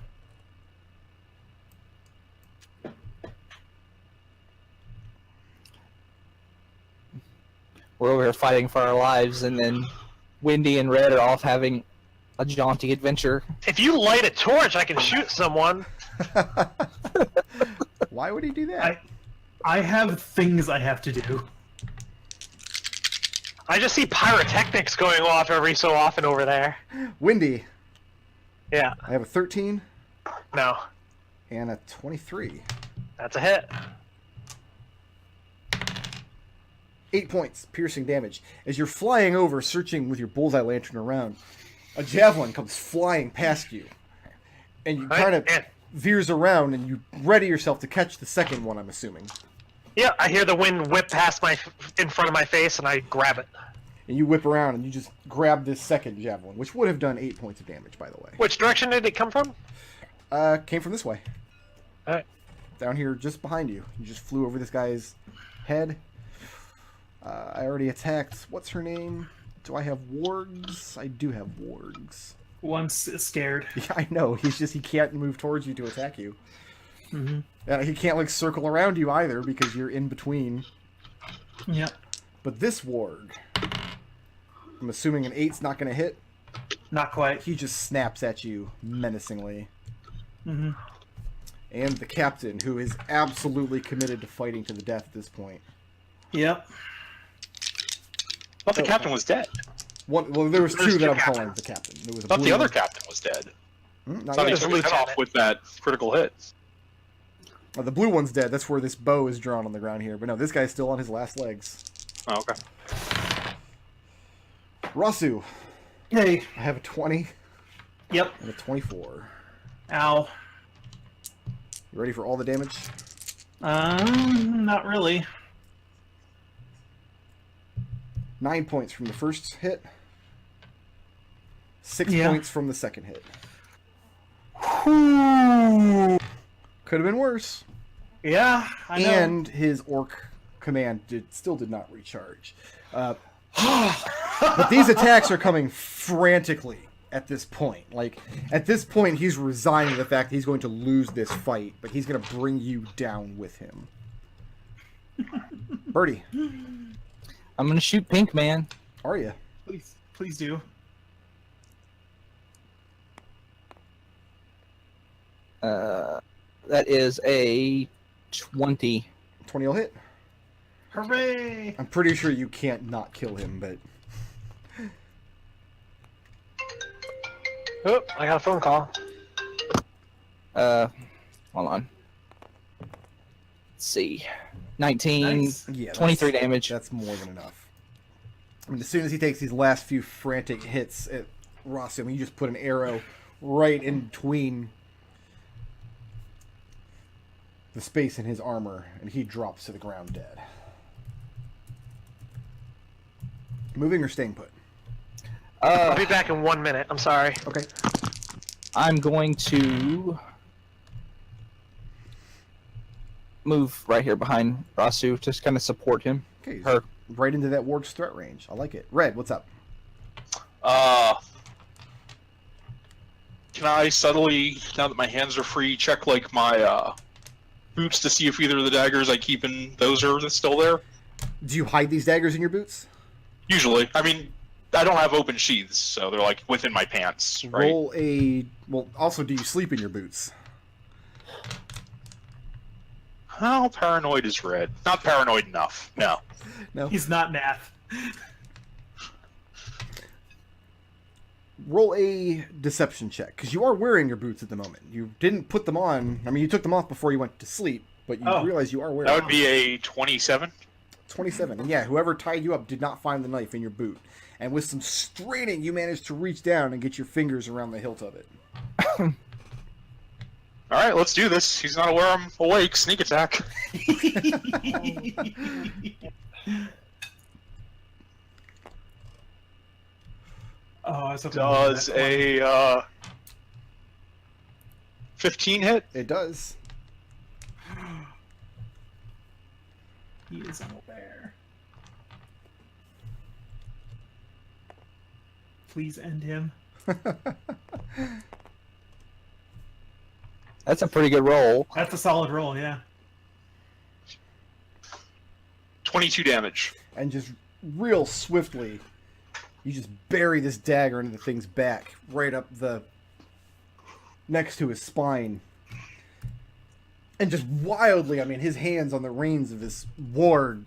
We're over here fighting for our lives, and then Windy and Red are off having a jaunty adventure. If you light a torch, I can shoot someone. Why would he do that? I have things I have to do. I just see pyrotechnics going off every so often over there. Windy. Yeah. I have a 13 No. and a 23. That's a hit. 8 points, piercing damage. As you're flying over, searching with your bullseye lantern around, a javelin comes flying past you. And you kind of veers around, and you ready yourself to catch the second one, I'm assuming. Yeah, I hear the wind whip past in front of my face, and I grab it. And you whip around, and you just grab this second javelin, which would have done 8 points of damage, by the way. Which direction did it come from? Came from this way. Alright. Down here, just behind you. You just flew over this guy's head. I already attacked. What's her name? Do I have wargs? I do have wargs. One's scared. Yeah, I know. He can't move towards you to attack you. Mm-hmm. He can't circle around you either because you're in between. Yep. But this warg, I'm assuming an 8's not going to hit. Not quite. He just snaps at you menacingly. Mm-hmm. And the captain, who is absolutely committed to fighting to the death at this point. Yep. I thought the captain was dead. Well, there was There's two that two I'm calling captains. the captain. There was a I thought blue the other one. captain was dead. Not I thought he yet. took his head off with that critical hit. The blue one's dead. That's where this bow is drawn on the ground here. But no, this guy's still on his last legs. Oh, okay. Raazu, Hey. I have a 20 Yep. and a 24. Ow. You ready for all the damage? Not really. 9 points from the first hit. 6 Yeah. points from the second hit. Could have been worse. Yeah, I know. And his orc command still did not recharge. But these attacks are coming frantically at this point. Like, at this point, he's resigning to the fact that he's going to lose this fight, but he's going to bring you down with him. Birdie, I'm gonna shoot pink, man. are you? Please do. That is a 20. 20 will hit. Hooray! I'm pretty sure you can't not kill him, but... Oh, I got a phone call. Hold on. Let's see. 19, Nice. Yeah, 23 damage. That's more than enough. I mean, as soon as he takes these last few frantic hits at Raazu, I mean, you just put an arrow right in between the space in his armor, and he drops to the ground dead. Moving or staying put? I'll be back in 1 minute. I'm sorry. Okay. I'm going to move right here behind Raazu, just kind of support him. Okay. Her. Right into that warg's threat range. I like it. Red, what's up? Can I subtly, now that my hands are free, check like my boots to see if either of the daggers I keep in those are still there? Do you hide these daggers in your boots? Usually. I mean, I don't have open sheaths, so they're like within my pants, right? Roll a... Well, also, do you sleep in your boots? How paranoid is Red? Not paranoid enough. No. No? He's not Nath. Roll a deception check, because you are wearing your boots at the moment. You didn't put them on. I mean, you took them off before you went to sleep, but you realize you are wearing That them. would be a 27. 27. And yeah, whoever tied you up did not find the knife in your boot. And with some straining, you managed to reach down and get your fingers around the hilt of it. All right, let's do this. He's not aware I'm awake. Sneak attack. Oh, I was hoping Does a 15 hit? It does. He is unaware. Please end him. That's a pretty good roll. That's a solid roll, yeah. 22 damage. And just real swiftly, you just bury this dagger into the thing's back, right up the... next to his spine. And just wildly, I mean, his hands on the reins of this warg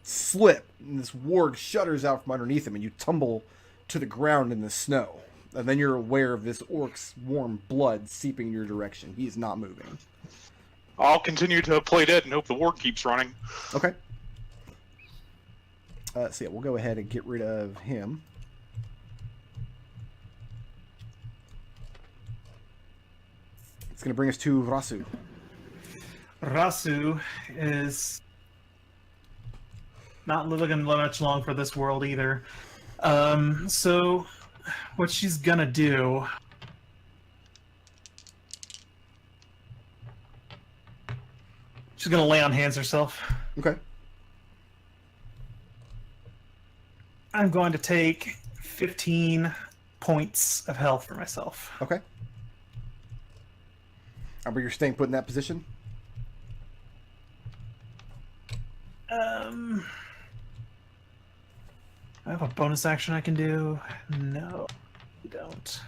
slip, and this warg shudders out from underneath him, and you tumble to the ground in the snow. And then you're aware of this orc's warm blood seeping your direction. He is not moving. I'll continue to play dead and hope the ward keeps running. Okay. So yeah, we'll go ahead and get rid of him. It's going to bring us to Raazu. Raazu is not living much long for this world either. So what she's gonna do... She's gonna lay on hands herself. Okay. I'm going to take 15 points of health for myself. Okay. But you're staying put in that position? I have a bonus action I can do. No, you don't.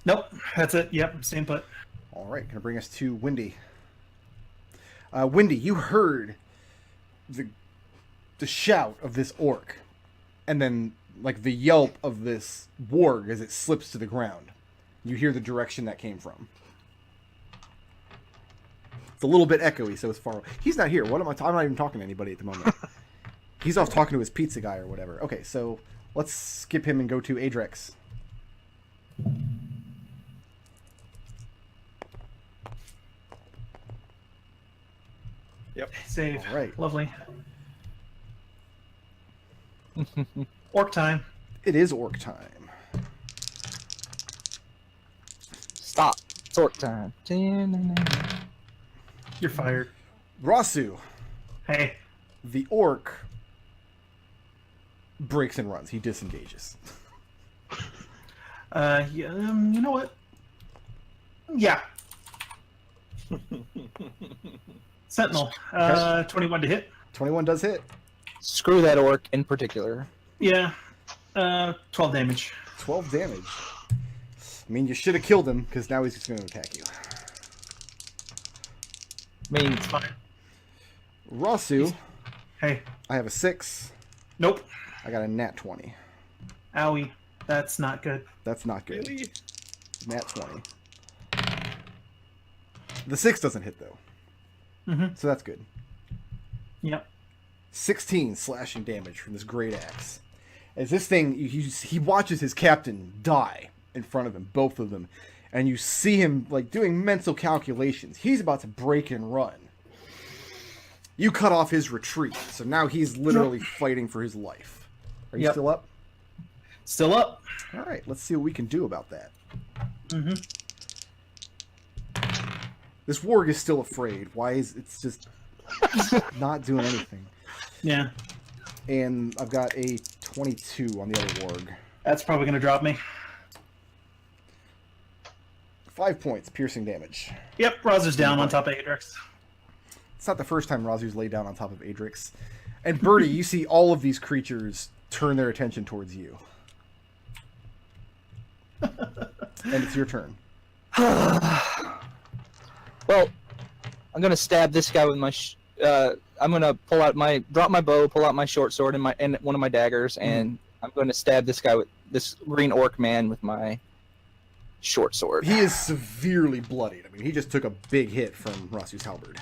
Nope, that's it. Yep, staying put. All right, going to bring us to Windy. Windy, you heard the shout of this orc, and then like the yelp of this warg as it slips to the ground. You hear the direction that came from. It's a little bit echoey, so it's far away. He's not here. What am I? I'm not even talking to anybody at the moment. He's off talking to his pizza guy or whatever. Okay, so let's skip him and go to Adrex. Yep. Save. All right. Lovely. Orc time. It is orc time. Stop. Sort time. You're fired. Raazu, Hey. the orc, breaks and runs. He disengages. Yeah, you know what? Yeah. Sentinel. 21 to hit. 21 does hit. Screw that orc in particular. Yeah. 12 damage. 12 damage. I mean, you should have killed him, because now he's just going to attack you. I mean, It's fine. Raazu, Hey. I have a 6. Nope. I got a nat 20. Owie. That's not good. That's not good. Really? Nat 20. The 6 doesn't hit, though. Mm-hmm. So that's good. Yep. 16 slashing damage from this great axe. As this thing, he watches his captain die in front of him, both of them. And you see him, like, doing mental calculations. He's about to break and run. You cut off his retreat, so now he's literally fighting for his life. Are you Yep. still up? Still up. All right, let's see what we can do about that. Mm-hmm. This warg is still afraid. Why is it's just not doing anything? Yeah. And I've got a 22 on the other warg. That's probably going to drop me. 5 points, piercing damage. Yep. Raazu's down on top of Adrex. It's not the first time Raazu's laid down on top of Adrex. And Birdie, you see all of these creatures turn their attention towards you. And it's your turn. well, I'm gonna stab this guy with my. I'm gonna drop my bow, pull out my short sword and one of my daggers, and I'm gonna stab this guy with this green orc man with my short sword. He is severely bloodied. I mean, he just took a big hit from Raazu's halberd.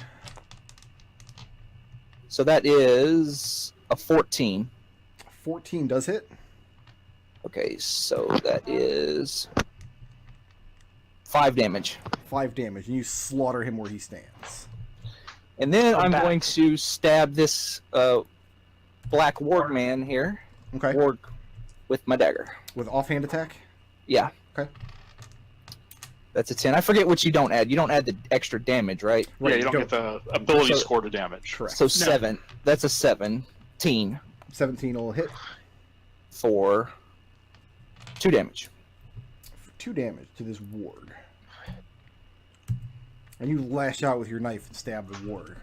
So that is a 14. 14 does hit. Okay, so that is 5 damage. 5 damage, and you slaughter him where he stands. And then I'm back. going to stab this black warg man here. Okay. Warg with my dagger. With offhand attack? Yeah. Okay. That's a 10. I forget what you don't add. You don't add the extra damage, right? Yeah, you don't get the ability So- score to damage. Correct. So 7. That's a 17 17 will hit for 2 damage. for 2 damage to this warg. And you lash out with your knife and stab the warg.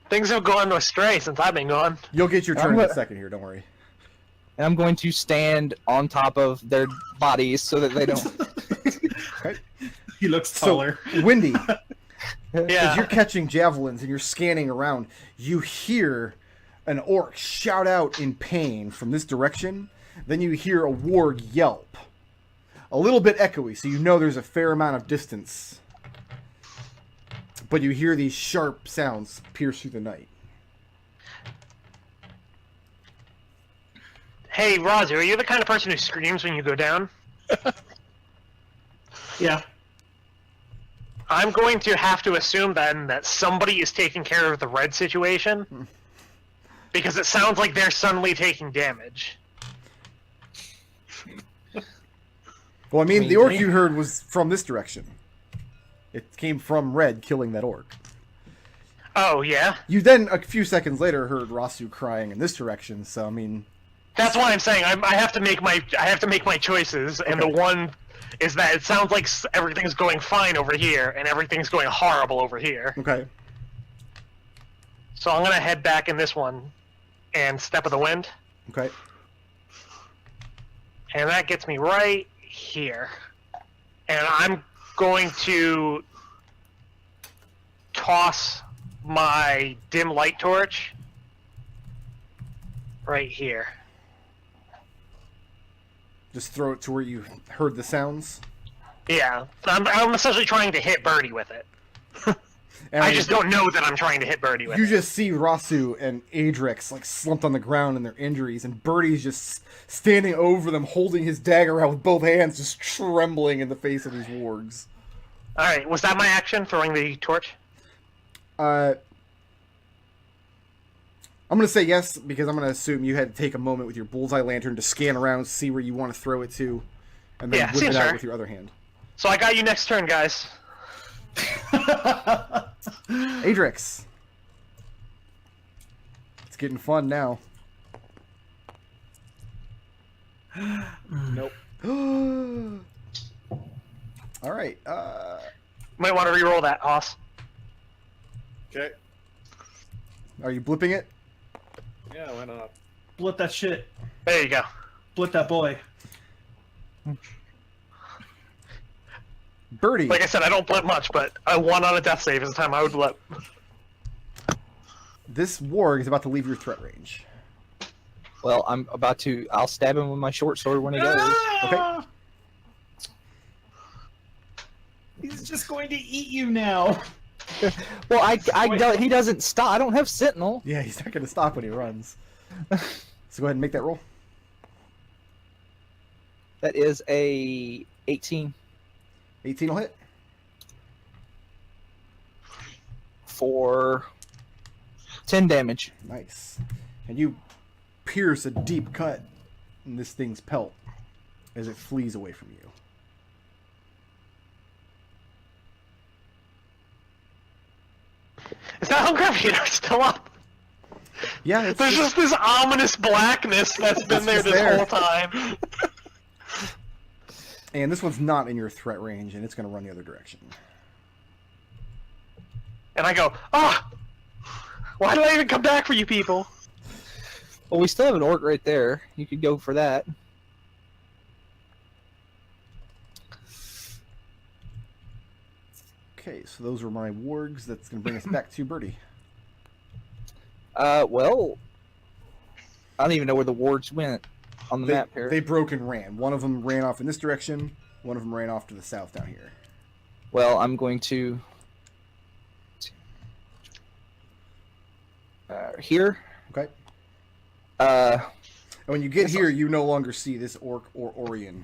Things have gone astray since I've been gone. You'll get your I'm turn in a gonna- second here, don't worry. And I'm going to stand on top of their bodies so that they don't. Okay. He looks So, taller. Windy, as Yeah. you're catching javelins and you're scanning around, you hear an orc shout out in pain from this direction. Then you hear a warg yelp. A little bit echoey, so you know there's a fair amount of distance. But you hear these sharp sounds pierce through the night. Hey, Raazu, are you the kind of person who screams when you go down? Yeah. I'm going to have to assume then that somebody is taking care of the red situation. Because it sounds like they're suddenly taking damage. Well, I mean, the orc you heard was from this direction. It came from red killing that orc. Oh, yeah? You then, a few seconds later, heard Raazu crying in this direction, so, I mean... That's why I'm saying I have to make my choices, and Okay. the one is that it sounds like everything's going fine over here, and everything's going horrible over here. Okay. So I'm gonna head back in this one, and Step of the Wind, Okay. and that gets me right here. And I'm going to toss my dim light torch right here. Just throw it to where you heard the sounds. Yeah, I'm essentially trying to hit Birdie with it. And I just don't know that I'm trying to hit Birdie with You it. just see Raazu and Adrex like slumped on the ground in their injuries, and Birdie's just standing over them, holding his dagger out with both hands, just trembling in the face of these wargs. Alright, was that my action, throwing the torch? I'm going to say yes, because I'm going to assume you had to take a moment with your bullseye lantern to scan around, see where you want to throw it to, and then Yeah, whip it seems out fair. with your other hand. So I got you next turn, guys. Adrex. It's getting fun now. Nope. All right. Might want to re-roll that, Hoss. Okay. Are you blipping it? Yeah, why not? Blip that shit. There you go. Blip that boy. Birdie. Like I said, I don't blip much, but a 1 on a death save is the time I would blip. This warg is about to leave your threat range. Well, I'll stab him with my short sword when he goes. Okay. He's just going to eat you now. Well, he doesn't stop. I don't have Sentinel. Yeah, he's not going to stop when he runs. So go ahead and make that roll. That is a 18 18 will hit. for 10 damage. Nice. And you pierce a deep cut in this thing's pelt as it flees away from you. Is that hunger meter still up? Yeah, it's There's just this ominous blackness that's been there just this there. whole time. And this one's not in your threat range, and it's going to run the other direction. And I go, why did I even come back for you people? Well, we still have an orc right there. You could go for that. Okay, so those were my wargs. That's going to bring us back to Birdie. Well, I don't even know where the wards went on the map here. They broke and ran. One of them ran off in this direction. One of them ran off to the south down here. Well, I'm going to... here. Okay. Uh, And when you get here, you no longer see this orc or Orion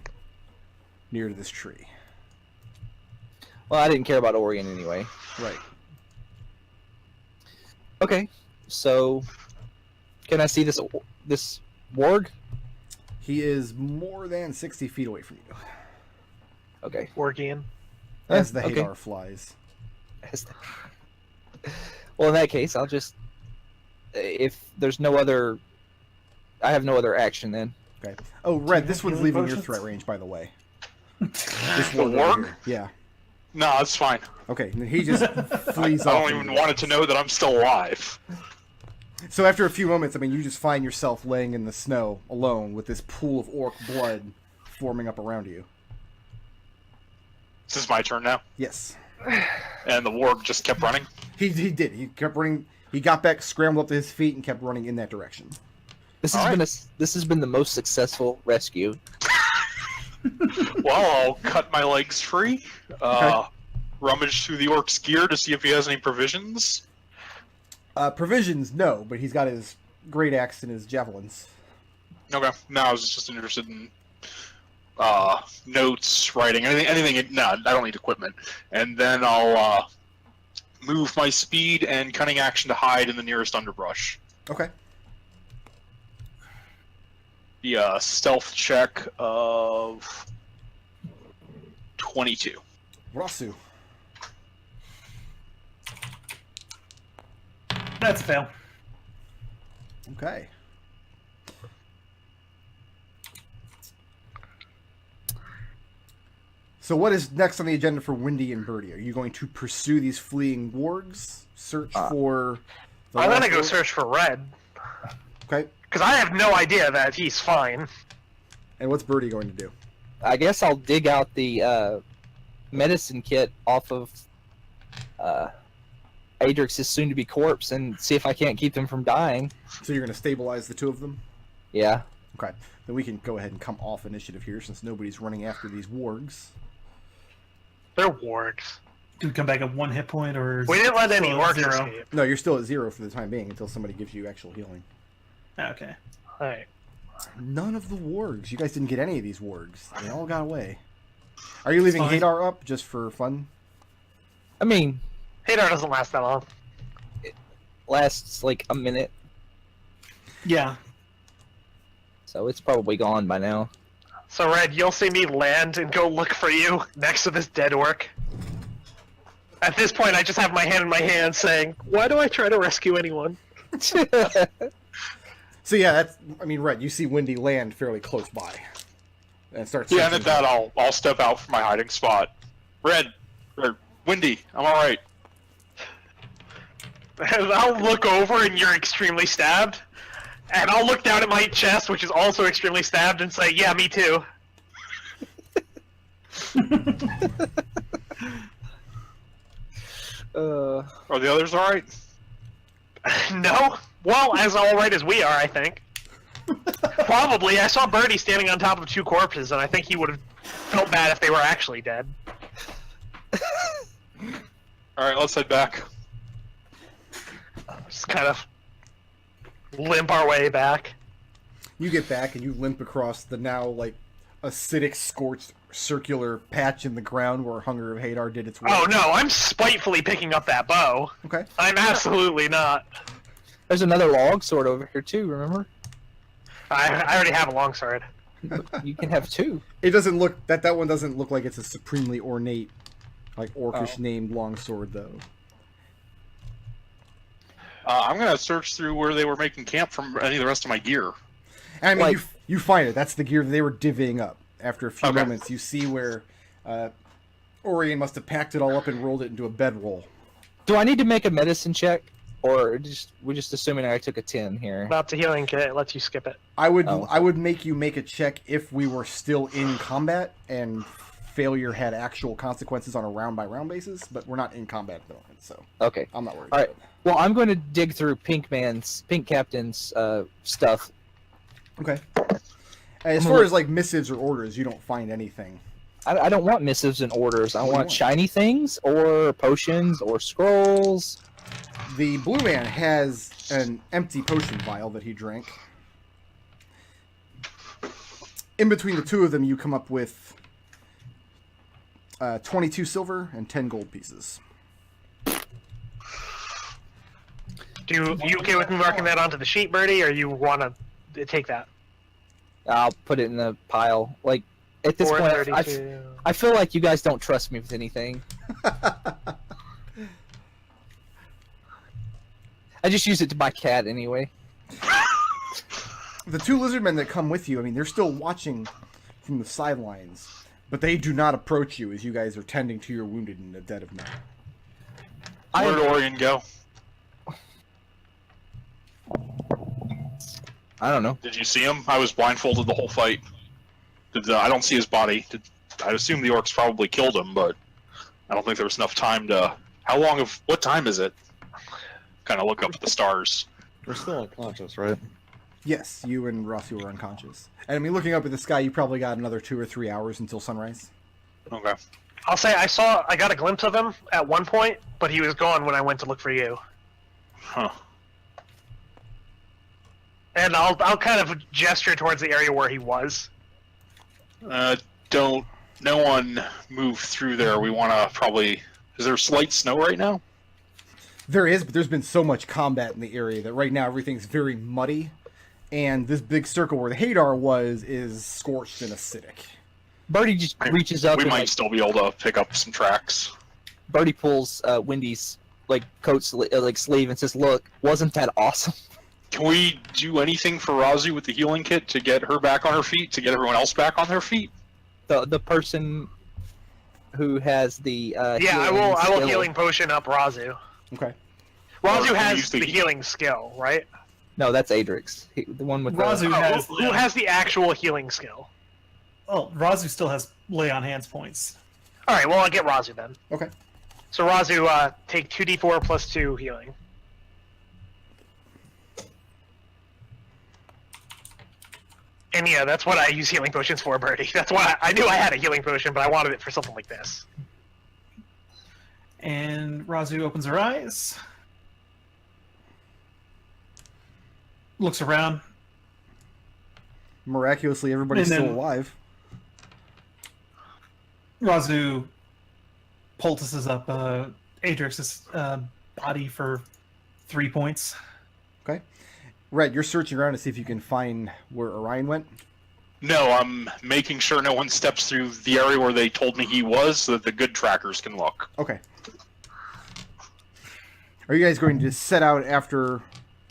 near to this tree. well, I didn't care about Orion anyway. Right. Okay, so can I see this warg? He is more than 60 feet away from you Okay. Working. as the okay. Hadar flies. Well, in that case, I'll just... If there's no other... I have no other action then. Okay. Oh, Red, this have one's healing leaving your potions? threat range, by the way. This The warg over warg? here. Yeah. No, it's fine. Okay, and he just flees I off. don't even want it to know that I'm still alive. So after a few moments, I mean, you just find yourself laying in the snow alone with this pool of orc blood forming up around you. This is my turn now. Yes. And the warg just kept running. He did. He kept running. He got back, scrambled up to his feet, and kept running in that direction. This has been the most successful rescue. Well, I'll cut my legs free. Rummage through the orc's gear to see if he has any provisions. Provisions, no, but he's got his great axe and his javelins. Okay. No, I was just interested in notes, writing, anything. No, I don't need equipment. And then I'll move my speed and cunning action to hide in the nearest underbrush. Okay. Be a stealth check of 22. Raazu. That's a fail. Okay. So what is next on the agenda for Windy and Birdie? Are you going to pursue these fleeing wargs? Search for... the I'm gonna lost go orc? search for Red. Okay. Because I have no idea that he's fine. And what's Birdie going to do? I guess I'll dig out the medicine kit off of Adrex's soon-to-be corpse and see if I can't keep them from dying. So you're going to stabilize the two of them? Yeah. Okay. Then we can go ahead and come off initiative here since nobody's running after these wargs. They're wargs. Do we come back at 1 hit point or? We didn't let any still orcs at 0? escape. No, you're still at 0 for the time being until somebody gives you actual healing. Okay. Alright. None of the wargs. You guys didn't get any of these wargs. They all got away. Are you leaving fine. Hadar up just for fun? I mean, Hadar doesn't last that long. lasts like a minute, Yeah. so it's probably gone by now. So Red, you'll see me land and go look for you next to this dead orc. At this point, I just have my hand in my hand saying, why do I try to rescue anyone? So yeah, that's. I mean, Red, you see Windy land fairly close by, and starts. Yeah, and searching at that, I'll step out from my hiding spot. Red, or Windy, I'm all right. And I'll look over and you're extremely stabbed. And I'll look down at my chest, which is also extremely stabbed, and say, yeah, me too. Are the others all right? No? Well, as alright as we are, I think. Probably. I saw Birdie standing on top of 2 corpses, and I think he would have felt bad if they were actually dead. All right, let's head back. Just kind of limp our way back. You get back and you limp across the now like acidic, scorched, circular patch in the ground where Hunger of Hadar did its work. Oh no, I'm spitefully picking up that bow. Okay. I'm absolutely not. There's another log sword over here too. Remember? I already have a longsword. You can have 2. It doesn't look that one doesn't look like it's a supremely ornate, like orcish named longsword though. I'm gonna search through where they were making camp from any of the rest of my gear. And I mean, Like- you find it. That's the gear that they were divvying up. After a few Okay. moments, you see where Orion must have packed it all up and rolled it into a bedroll. Do I need to make a medicine check, or we're just assuming I took a 10 here? About to healing kit, it lets you skip it. I would Oh. I would make you make a check if we were still in combat and failure had actual consequences on a round by round basis, but we're not in combat at the moment, so Okay. I'm not worried. All right. Well, I'm going to dig through Pink Captain's stuff. Okay. As far as like missives or orders, you don't find anything. I don't want missives and orders. I What do you want want? shiny things, or potions, or scrolls. The blue man has an empty potion vial that he drank. In between the two of them, you come up with 22 silver and 10 gold pieces. You okay with me marking that onto the sheet, Birdie, or you want to take that? I'll put it in the pile. Like, at this point, 432. I feel like you guys don't trust me with anything. I just use it to buy cat anyway. The 2 lizardmen that come with you, I mean, they're still watching from the sidelines, but they do not approach you as you guys are tending to your wounded in the dead of night. Where did Orion go? I don't know. Did you see him? I was blindfolded the whole fight. I don't see his body. I assume the orcs probably killed him, but I don't think there was enough time to... What time is it? Kind of look up at the stars. We're still unconscious, right? Yes, you and Raazu are unconscious. And I mean, looking up at the sky, you probably got another 2 or 3 hours until sunrise. Okay. I'll say I got a glimpse of him at one point, but he was gone when I went to look for you. Huh. And I'll kind of gesture towards the area where he was. No one move through there. We want to probably... Is there slight snow right now? There is, but there's been so much combat in the area that right now everything's very muddy. And this big circle where the Hadar was is scorched and acidic. Birdie just reaches up We and might still be able to pick up some tracks. Birdie pulls Wendy's coat sleeve and says, "Look, wasn't that awesome?" Can we do anything for Raazu with the healing kit to get her back on her feet, to get everyone else back on their feet? The person who has the Yeah, I will skill- healing potion up Raazu. Okay. Raazu Or has use the the- healing skill, right? No, that's Adrex, the one with Raazu Oh, has who has the actual healing skill? Oh, Raazu still has lay on hands points. All right, well I'll get Raazu then. Okay. So Raazu, take 2d4 plus 2 healing. And yeah, that's what I use healing potions for, Birdie. That's why I knew I had a healing potion, but I wanted it for something like this. And Raazu opens her eyes, looks around. Miraculously, everybody's And then- still alive. Raazu poultices up Adrex's body for 3 points. Okay. Red, you're searching around to see if you can find where Orion went. No, I'm making sure no one steps through the area where they told me he was, so that the good trackers can look. Okay. Are you guys going to set out after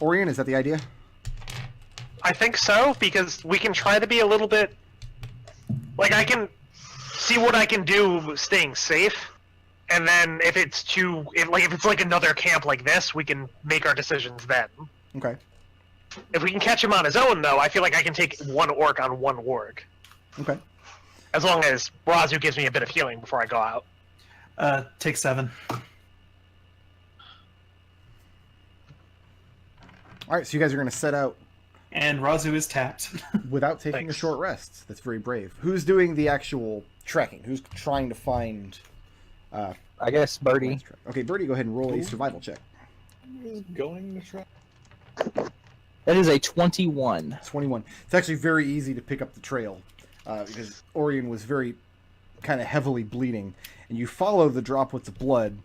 Orion? Is that the idea? I think so, because we can try to be a little bit... Like, I can see what I can do staying safe, and then if it's if it's like another camp like this, we can make our decisions then. Okay. If we can catch him on his own, though, I feel like I can take one orc on one warg. Okay. As long as Raazu gives me a bit of healing before I go out. Take 7. All right, so you guys are going to set out And Raazu is tapped. without taking Thanks. a short rest. That's very brave. Who's doing the actual trekking? Who's trying to find... I guess Birdie. Okay, Birdie, go ahead and roll a survival check. Who's going to try? That is a 21. 21. It's actually very easy to pick up the trail because Orion was very kind of heavily bleeding, and you follow the droplets of blood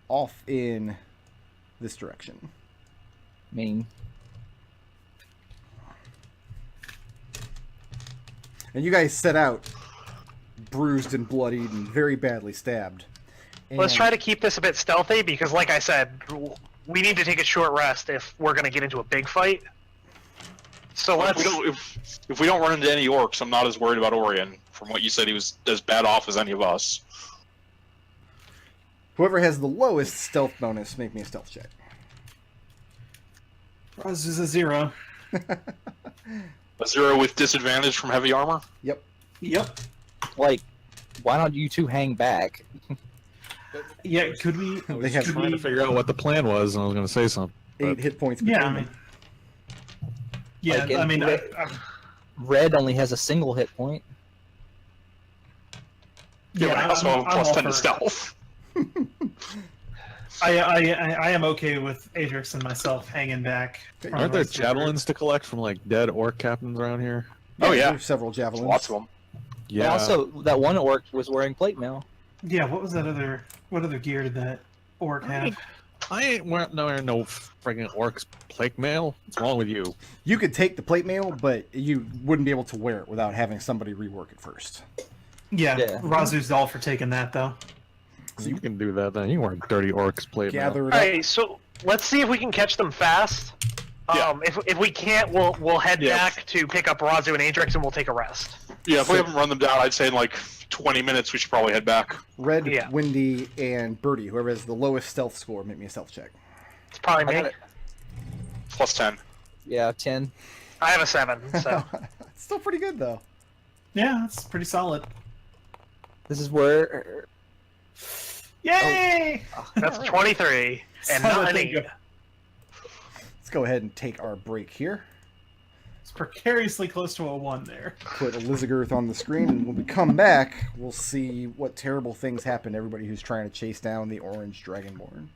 off in this direction. I mean, And you guys set out bruised and bloodied and very badly stabbed. Let's try to keep this a bit stealthy, because like I said, we need to take a short rest if we're going to get into a big fight. So let's... If we don't run into any orcs, I'm not as worried about Orion. From what you said, he was as bad off as any of us. Whoever has the lowest stealth bonus, make me a stealth check. Raazu's a 0. A 0 with disadvantage from heavy armor? Yep. Yep. like, why don't you two hang back? Yeah, could we... I was They have- trying to figure out what the plan was, and I was going to say something. 8 hit points. Yeah, between I mean... them. Yeah, Like in I mean... Red only has a single hit point. Yeah, but I also have a plus 10 to stealth. I am okay with Adrex and myself hanging back. from Aren't the there rest of the group. javelins to collect from like dead orc captains around here? Oh, yeah. There's several javelins. Lots of them. And also, that one orc was wearing plate mail. Yeah, what was that other... What other gear did that orc have? I ain't wearing no friggin' orcs plate mail. What's wrong with you? You could take the plate mail, but you wouldn't be able to wear it without having somebody rework it first. Yeah, Yeah. Raazu's all for taking that, though. You can do that then. You can wear dirty orcs plate mail. Gather it up. Alright, so let's see if we can catch them fast. Yeah. If we can't, we'll head Yeah. back to pick up Raazu and Adrex, and we'll take a rest. Yeah, if we haven't run them down, I'd say in like 20 minutes we should probably head back. Red, Yeah. Windy, and Birdie. Whoever has the lowest stealth score, make me a stealth check. It's probably I me. got it. Plus 10. Yeah, 10. I have a 7, so... It's still pretty good, though. Yeah, that's pretty solid. This is where... Yay! That's 23, and So not I an think 8. Let's go ahead and take our break here. It's precariously close to a 1 there. Put Elizagirth on the screen, and when we come back, we'll see what terrible things happen to everybody who's trying to chase down the orange Dragonborn.